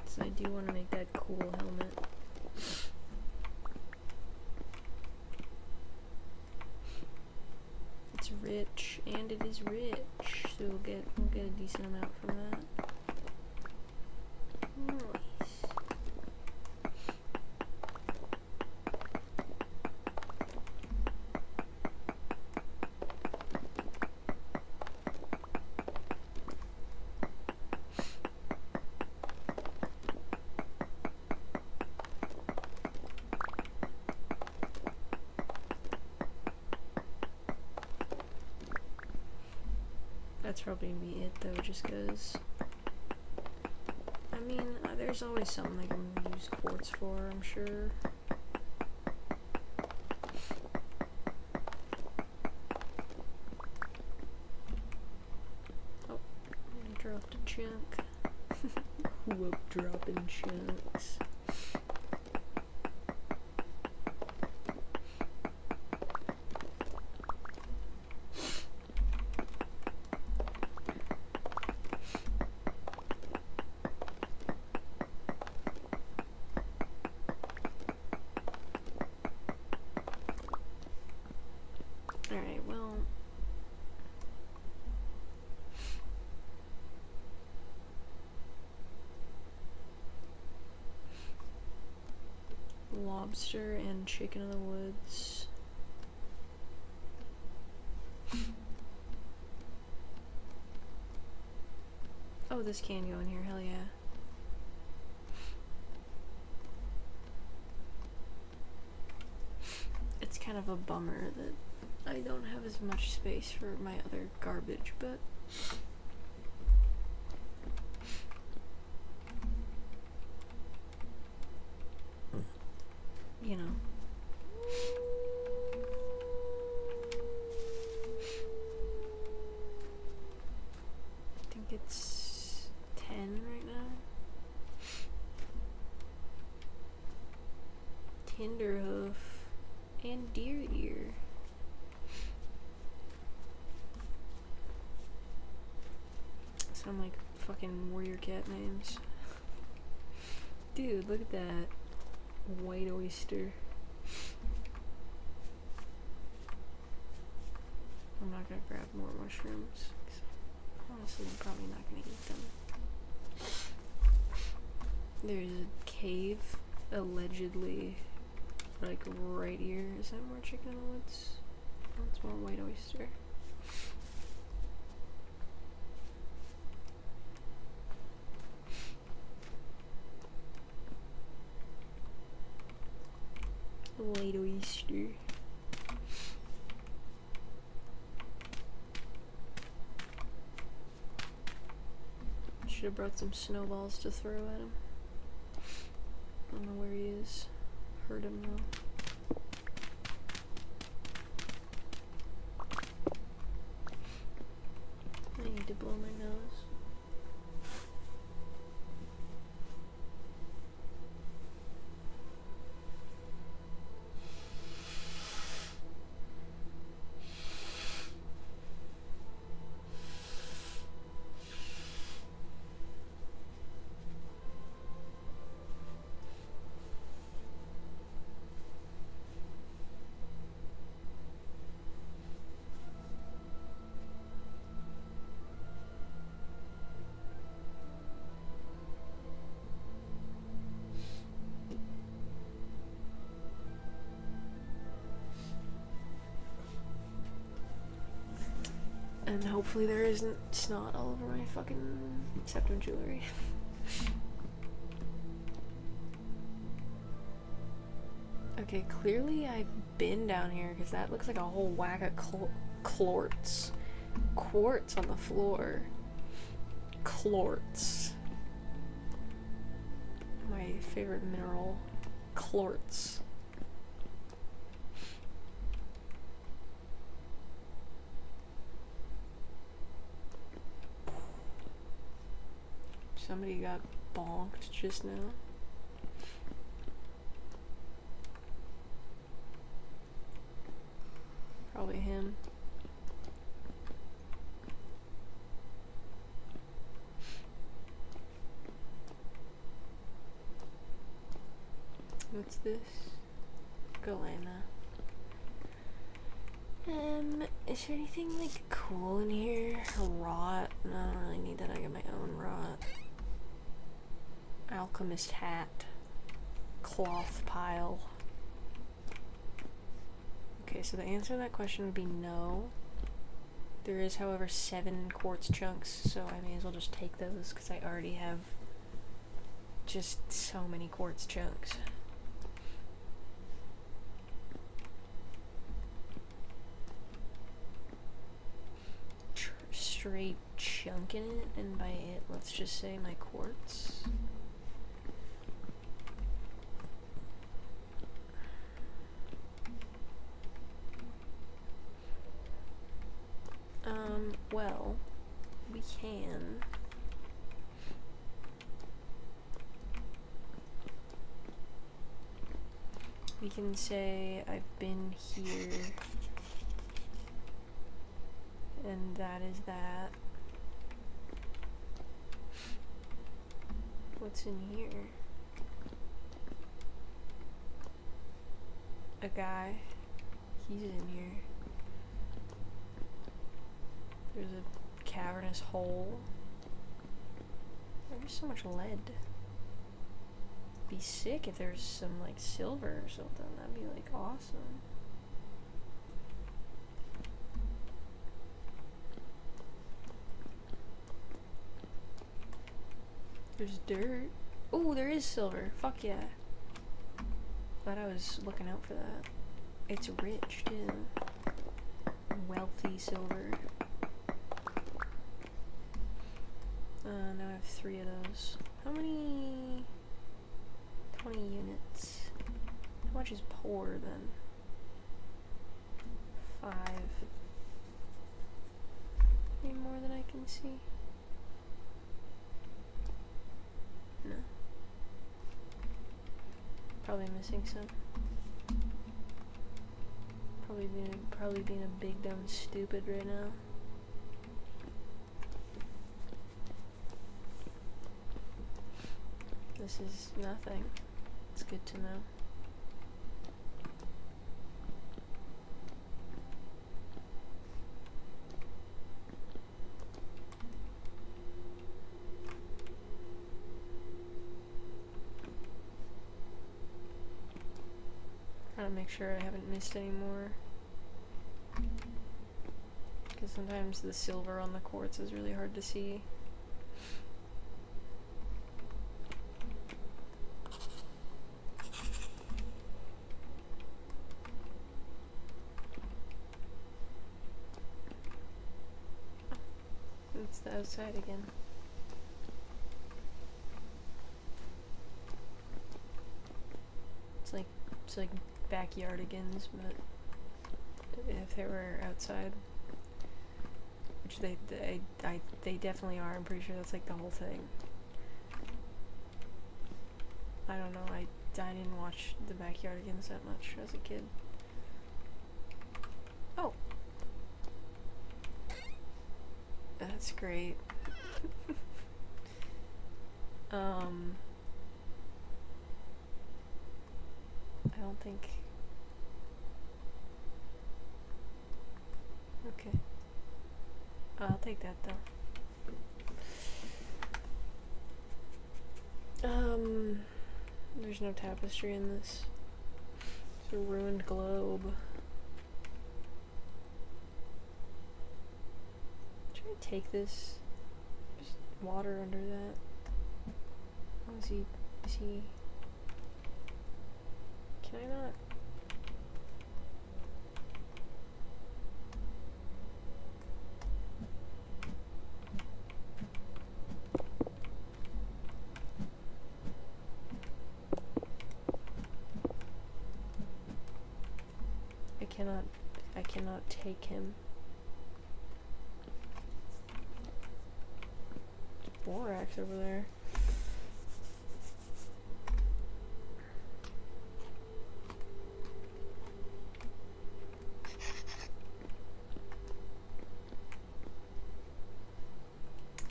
So I do want to make that cool helmet. It's rich, and it is rich, so we'll get a decent amount from that. Nice. That's probably gonna be it though, just cause I mean, there's always something I can use quartz for, I'm sure. Oh, I dropped a chunk. Whoop, dropping chunks. Alright, well, lobster and chicken in the woods. Oh, this can go in here, hell yeah. It's kind of a bummer that I don't have as much space for my other garbage, but Hinderhoof, and deer ear. Sound like fucking warrior cat names. Dude, look at that white oyster. I'm not gonna grab more mushrooms. Honestly, I'm probably not gonna eat them. There's a cave, allegedly, like right here. Is that more chicken in the woods? That's more white oyster. White oyster. Should have brought some snowballs to throw at him. I don't know where he is. Heard him though. I need to blow my nose. And hopefully there isn't snot all over my fucking septum jewelry. Okay, clearly I've been down here because that looks like a whole whack of quartz on the floor. Quartz. My favorite mineral. Quartz. Somebody got bonked just now. Probably him. What's this? Galena. Is there anything like cool in here? A rot? No, I don't really need that. I got my own rot. Alchemist hat. Cloth pile. Okay, so the answer to that question would be no. There is, however, 7 quartz chunks, so I may as well just take those because I already have just so many quartz chunks. Straight chunk in it, and by it, let's just say my quartz. Well, we can. We can say I've been here, and that is that. What's in here? A guy. He's in here. There's a cavernous hole. There's so much lead. Be sick if there's some like silver or something. That'd be like awesome. There's dirt. Oh, there is silver. Fuck yeah. Glad I was looking out for that. It's rich too. Wealthy silver. Now I have 3 of those. How many? 20 units. How much is poor then? 5. Any more than I can see? No. Probably missing some. Probably being a big dumb stupid right now. This is nothing. It's good to know. Trying to make sure I haven't missed any more. Because sometimes the silver on the quartz is really hard to see. It's the outside again. It's like backyardigans, but if they were outside, which they definitely are. I'm pretty sure that's like the whole thing. I don't know. I didn't watch the backyardigans that much as a kid. Oh, that's great. I don't think. Okay. I'll take that though. There's no tapestry in this. It's a ruined globe. Should I take this? Just water under that. Oh, is he? Can I not? I cannot take him. There's borax over there.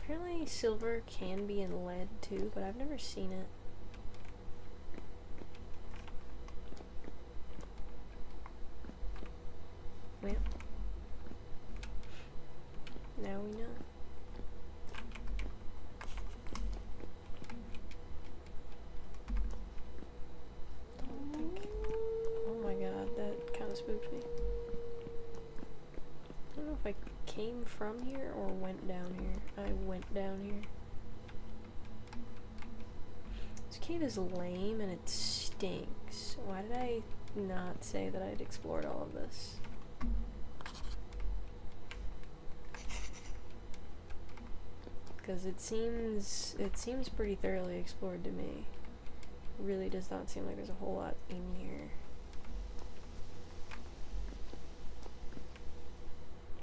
Apparently silver can be in lead too, but I've never seen it. Well, now we know. Don't think. Oh my god, that kind of spooked me. I don't know if I came from here or went down here. I went down here. This cave is lame and it stinks. Why did I not say that I'd explored all of this? Because it seems pretty thoroughly explored to me. It really does not seem like there's a whole lot in here.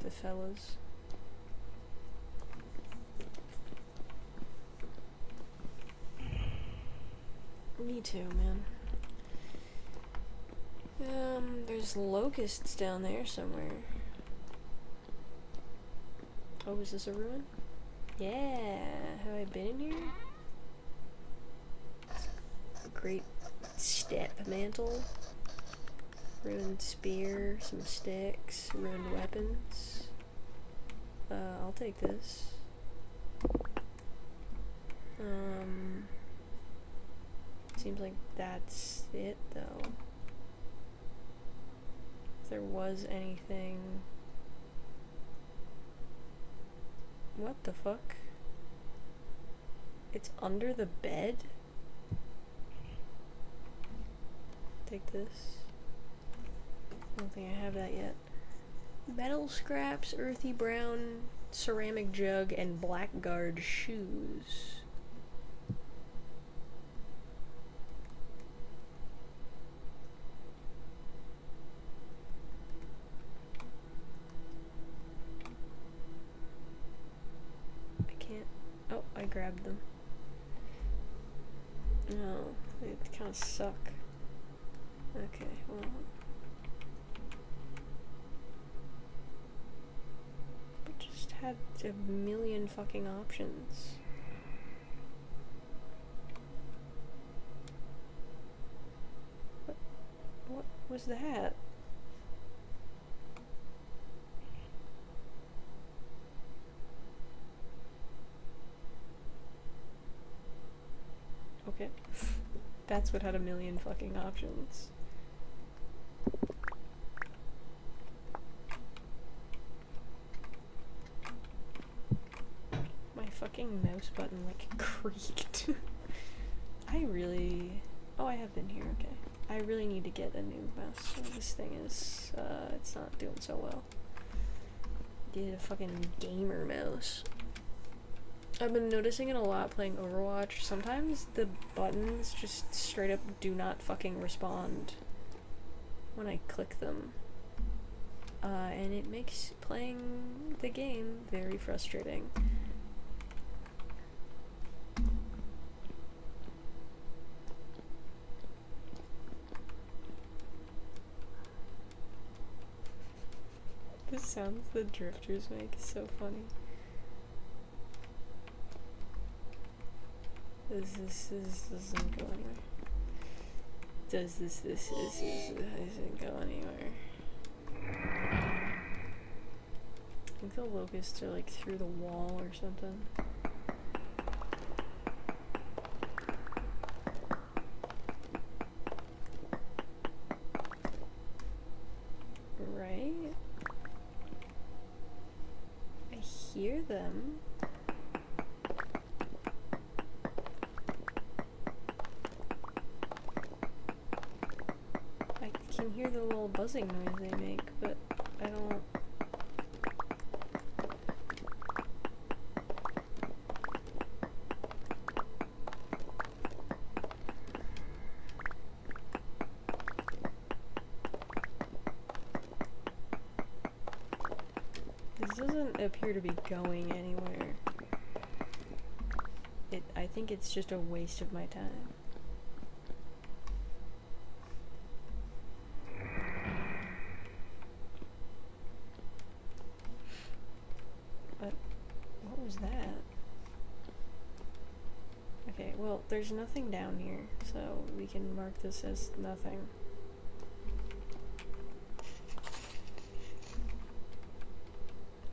The fellas. Me too, man. There's locusts down there somewhere. Oh, is this a ruin? Yeah, have I been in here? Great step mantle. Ruined spear, some sticks, ruined weapons. I'll take this. Seems like that's it though. If there was anything. What the fuck? It's under the bed? Take this. I don't think I have that yet. Metal scraps, earthy brown, ceramic jug, and blackguard shoes. I grabbed them. No, they kind of suck. Okay, well. had a million fucking options. What was that? Okay. That's what had a million fucking options. My fucking mouse button like creaked. I really... Oh, I have been here, okay. I really need to get a new mouse. This thing is, it's not doing so well. Get a fucking gamer mouse. I've been noticing it a lot playing Overwatch. Sometimes the buttons just straight up do not fucking respond when I click them. And it makes playing the game very frustrating. The sounds the drifters make is so funny. Doesn't go anywhere. This doesn't go anywhere. I think the locusts are like through the wall or something. Right? I hear them. I can hear the little buzzing noise they make, but I don't... This doesn't appear to be going anywhere. I think it's just a waste of my time. What was that? Okay, well, there's nothing down here, so we can mark this as nothing.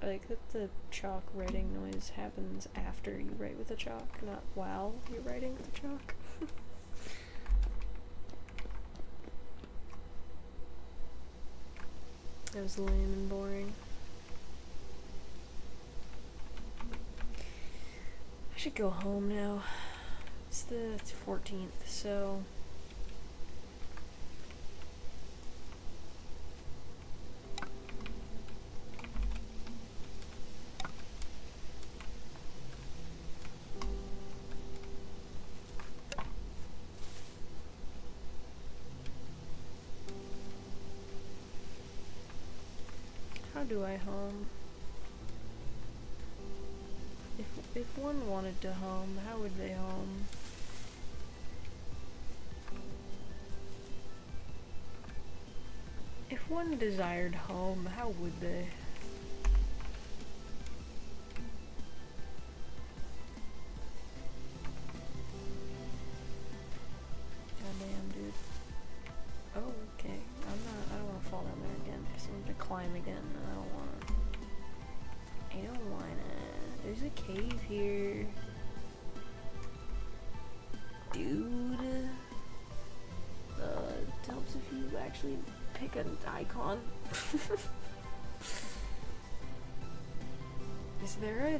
I like that the chalk writing noise happens after you write with a chalk, not while you're writing with a chalk. That was lame and boring. I should go home now. It's the 14th, so... How do I home? If one wanted to home, how would they home? If one desired home, how would they? Goddamn, dude. Oh, okay. I don't want to fall down there again, because I'm going to climb again, and I don't want to. There's a cave here. Dude. It helps if you actually pick an icon. Is there a...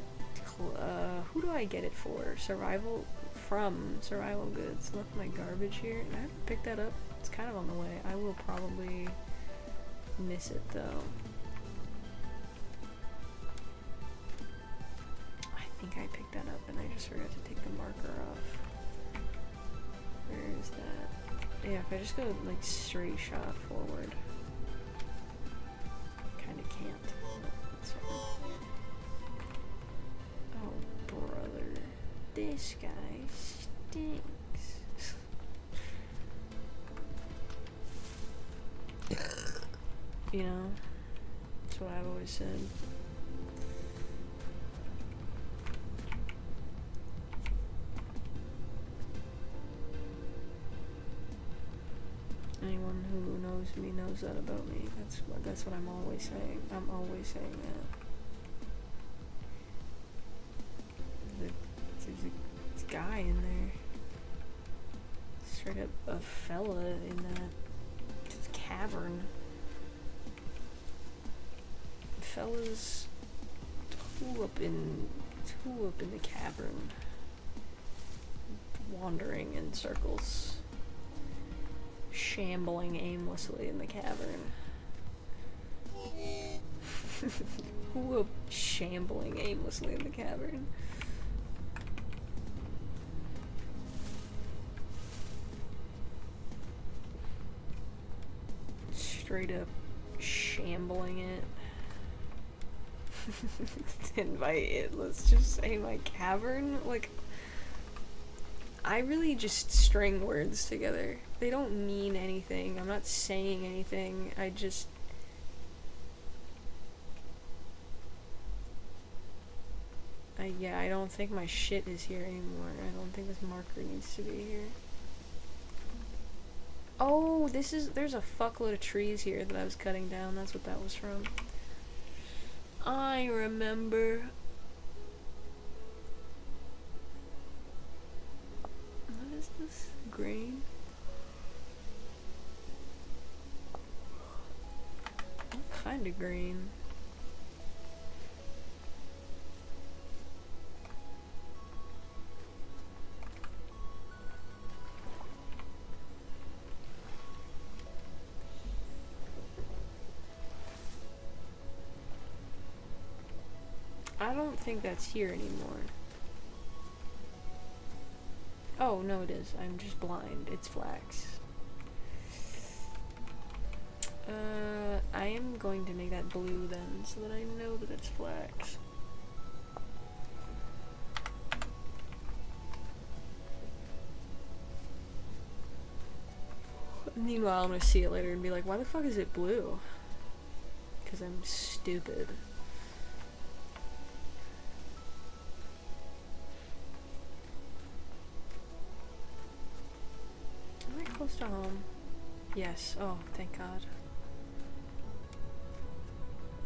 who do I get it for? Survival Goods. Left my garbage here, and I haven't picked that up. It's kind of on the way. I will probably miss it, though. I think I picked that up and I just forgot to take the marker off. Where is that? Yeah, if I just go like straight shot forward. Kinda can't. That's fine. Oh brother. This guy stinks. You know? That's what I've always said. who knows me knows that about me. That's what I'm always saying. I'm always saying that. There's a guy in there. Straight up a fella in that cavern. Fellas, who up in the cavern, wandering in circles, shambling aimlessly in the cavern. Who up shambling aimlessly in the cavern? Straight up shambling it. Invite it. Let's just say my cavern. Like, I really just string words together. They don't mean anything. I'm not saying anything. Yeah, I don't think my shit is here anymore. I don't think this marker needs to be here. Oh, there's a fuckload of trees here that I was cutting down. That's what that was from. I remember. What is this? Grain? What kind of grain? I don't think that's here anymore. Oh, no it is. I'm just blind. It's flax. I am going to make that blue then, so that I know that it's flax. Meanwhile, I'm gonna see it later and be like, why the fuck is it blue? Because I'm stupid. Close to home. Yes. Oh, thank God.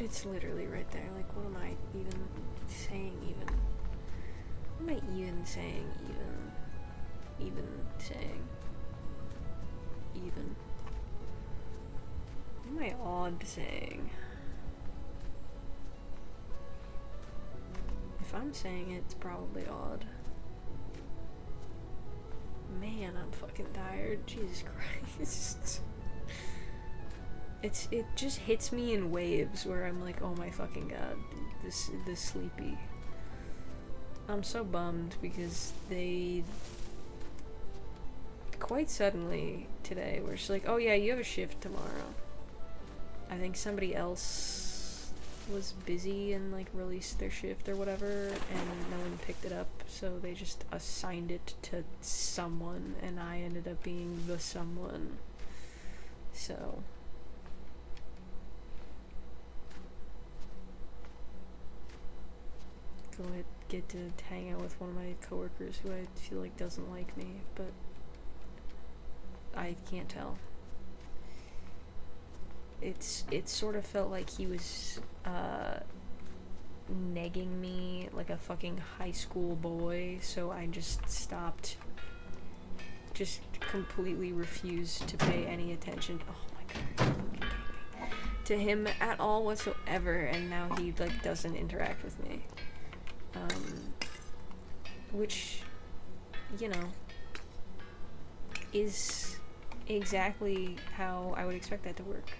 It's literally right there. Like, what am I even saying even? What am I even saying even? Even saying? Even. What am I odd saying? If I'm saying it, it's probably odd. Man, I'm fucking tired. Jesus Christ. It just hits me in waves where I'm like, oh my fucking God, this sleepy. I'm so bummed because they quite suddenly today were just like, oh yeah, you have a shift tomorrow. I think somebody else was busy and like released their shift or whatever, and no one picked it up, so they just assigned it to someone, and I ended up being the someone. So get to hang out with one of my coworkers who I feel like doesn't like me, but I can't tell. It sort of felt like he was negging me like a fucking high school boy, so I just stopped, just completely refused to pay any attention, oh my God, to him at all whatsoever, and now he like doesn't interact with me. Which, you know, is exactly how I would expect that to work.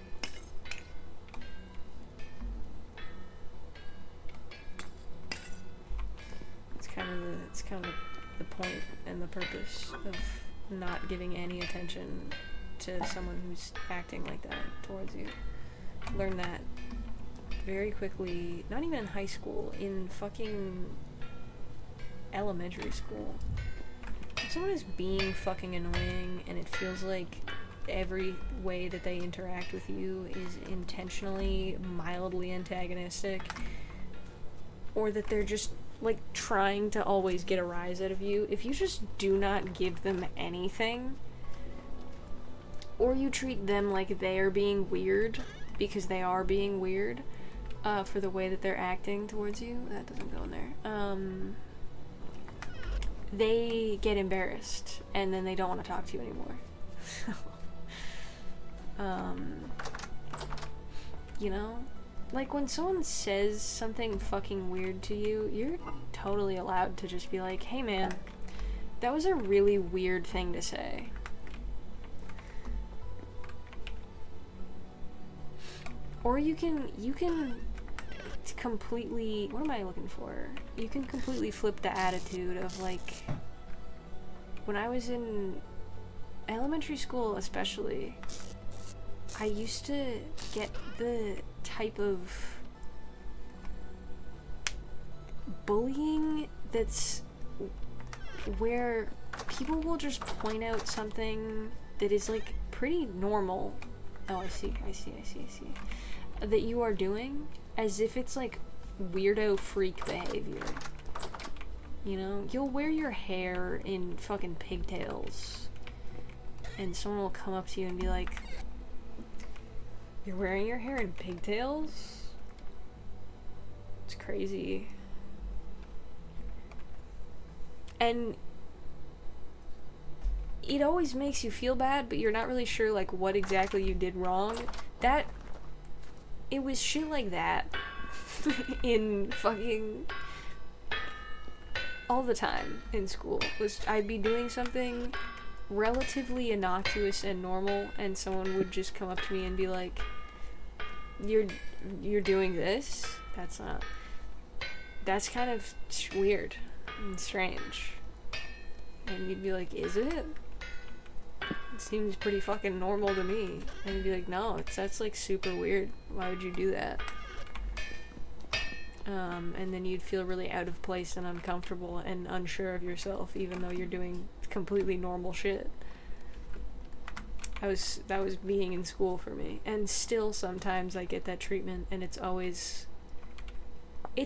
It's kind of the point and the purpose of not giving any attention to someone who's acting like that towards you. Learn that very quickly, not even in high school, in fucking elementary school. If someone is being fucking annoying and it feels like every way that they interact with you is intentionally mildly antagonistic, or that they're just like trying to always get a rise out of you, if you just do not give them anything, or you treat them like they are being weird, because they are being weird, for the way that they're acting towards you. That doesn't go in there. They get embarrassed, and then they don't want to talk to you anymore. You know? Like, when someone says something fucking weird to you, you're totally allowed to just be like, hey man, that was a really weird thing to say. Or you can completely, what am I looking for? You can completely flip the attitude of, like, when I was in elementary school especially, I used to get the type of bullying that's where people will just point out something that is, like, pretty normal. Oh, I see. That you are doing, as if it's, like, weirdo freak behavior. You know? You'll wear your hair in fucking pigtails, and someone will come up to you and be like, you're wearing your hair in pigtails? It's crazy. And it always makes you feel bad, but you're not really sure, like, what exactly you did wrong. It was shit like that in fucking all the time in school. I'd be doing something relatively innocuous and normal, and someone would just come up to me and be like, you're doing this? That's kind of weird and strange. And you'd be like, is it? It seems pretty fucking normal to me. And you'd be like, no, that's like super weird. Why would you do that? And then you'd feel really out of place and uncomfortable and unsure of yourself, even though you're doing completely normal shit. That was being in school for me. And still sometimes I get that treatment, and it's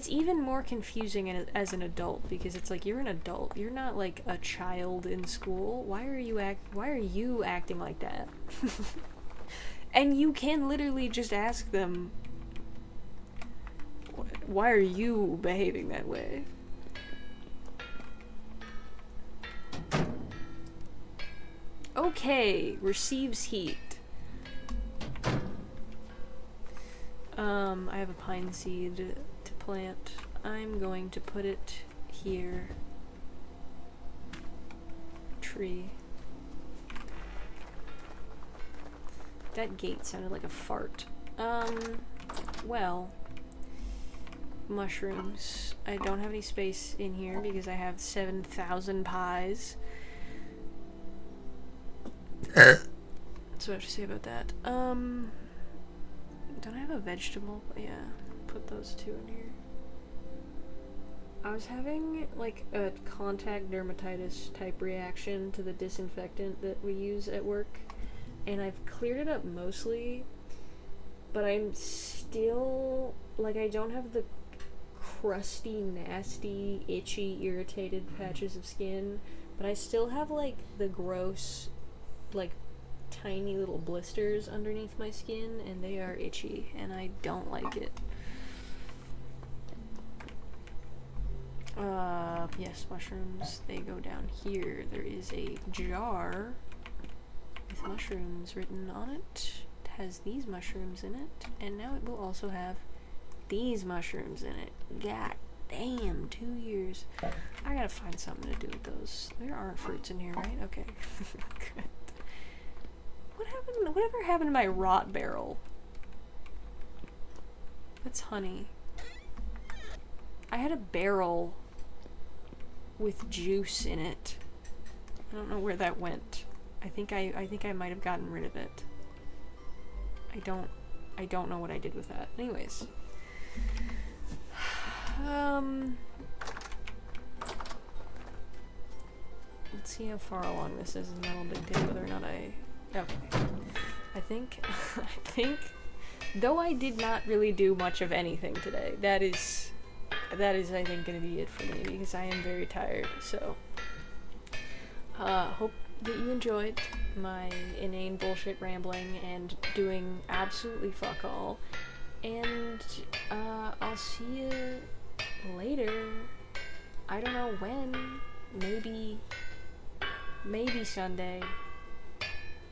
even more confusing as an adult, because it's like, you're an adult. You're not like a child in school. Why are you acting like that? And you can literally just ask them, why are you behaving that way? Okay, receives heat. I have a pine seed to plant. I'm going to put it here. Tree. That gate sounded like a fart. Well, mushrooms. I don't have any space in here because I have 7,000 pies. That's what I have to say about that. Don't I have a vegetable? Yeah, put those two in here. I was having, like, a contact dermatitis type reaction to the disinfectant that we use at work, and I've cleared it up mostly, but I'm still, like, I don't have the crusty, nasty, itchy, irritated patches of skin, but I still have, like, the gross, like, tiny little blisters underneath my skin, and they are itchy, and I don't like it. Yes, mushrooms, they go down here. There is a jar with mushrooms written on it. It has these mushrooms in it, and now it will also have these mushrooms in it. God damn, 2 years. I gotta find something to do with those. There aren't fruits in here, right? Okay. Good. Whatever happened to my rot barrel? That's honey. I had a barrel with juice in it. I don't know where that went. I think I might have gotten rid of it. I don't know what I did with that. Anyways. Let's see how far along this is, and then I'll dictate whether or not okay. I think, though I did not really do much of anything today, that is, I think, gonna be it for me, because I am very tired, so, hope that you enjoyed. my inane bullshit rambling and doing absolutely fuck all. And I'll see you later. I don't know when. Maybe Sunday.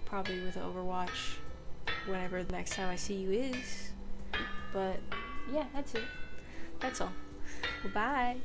Probably with Overwatch. Whenever the next time I see you is. But yeah, that's it. That's all. Well, bye.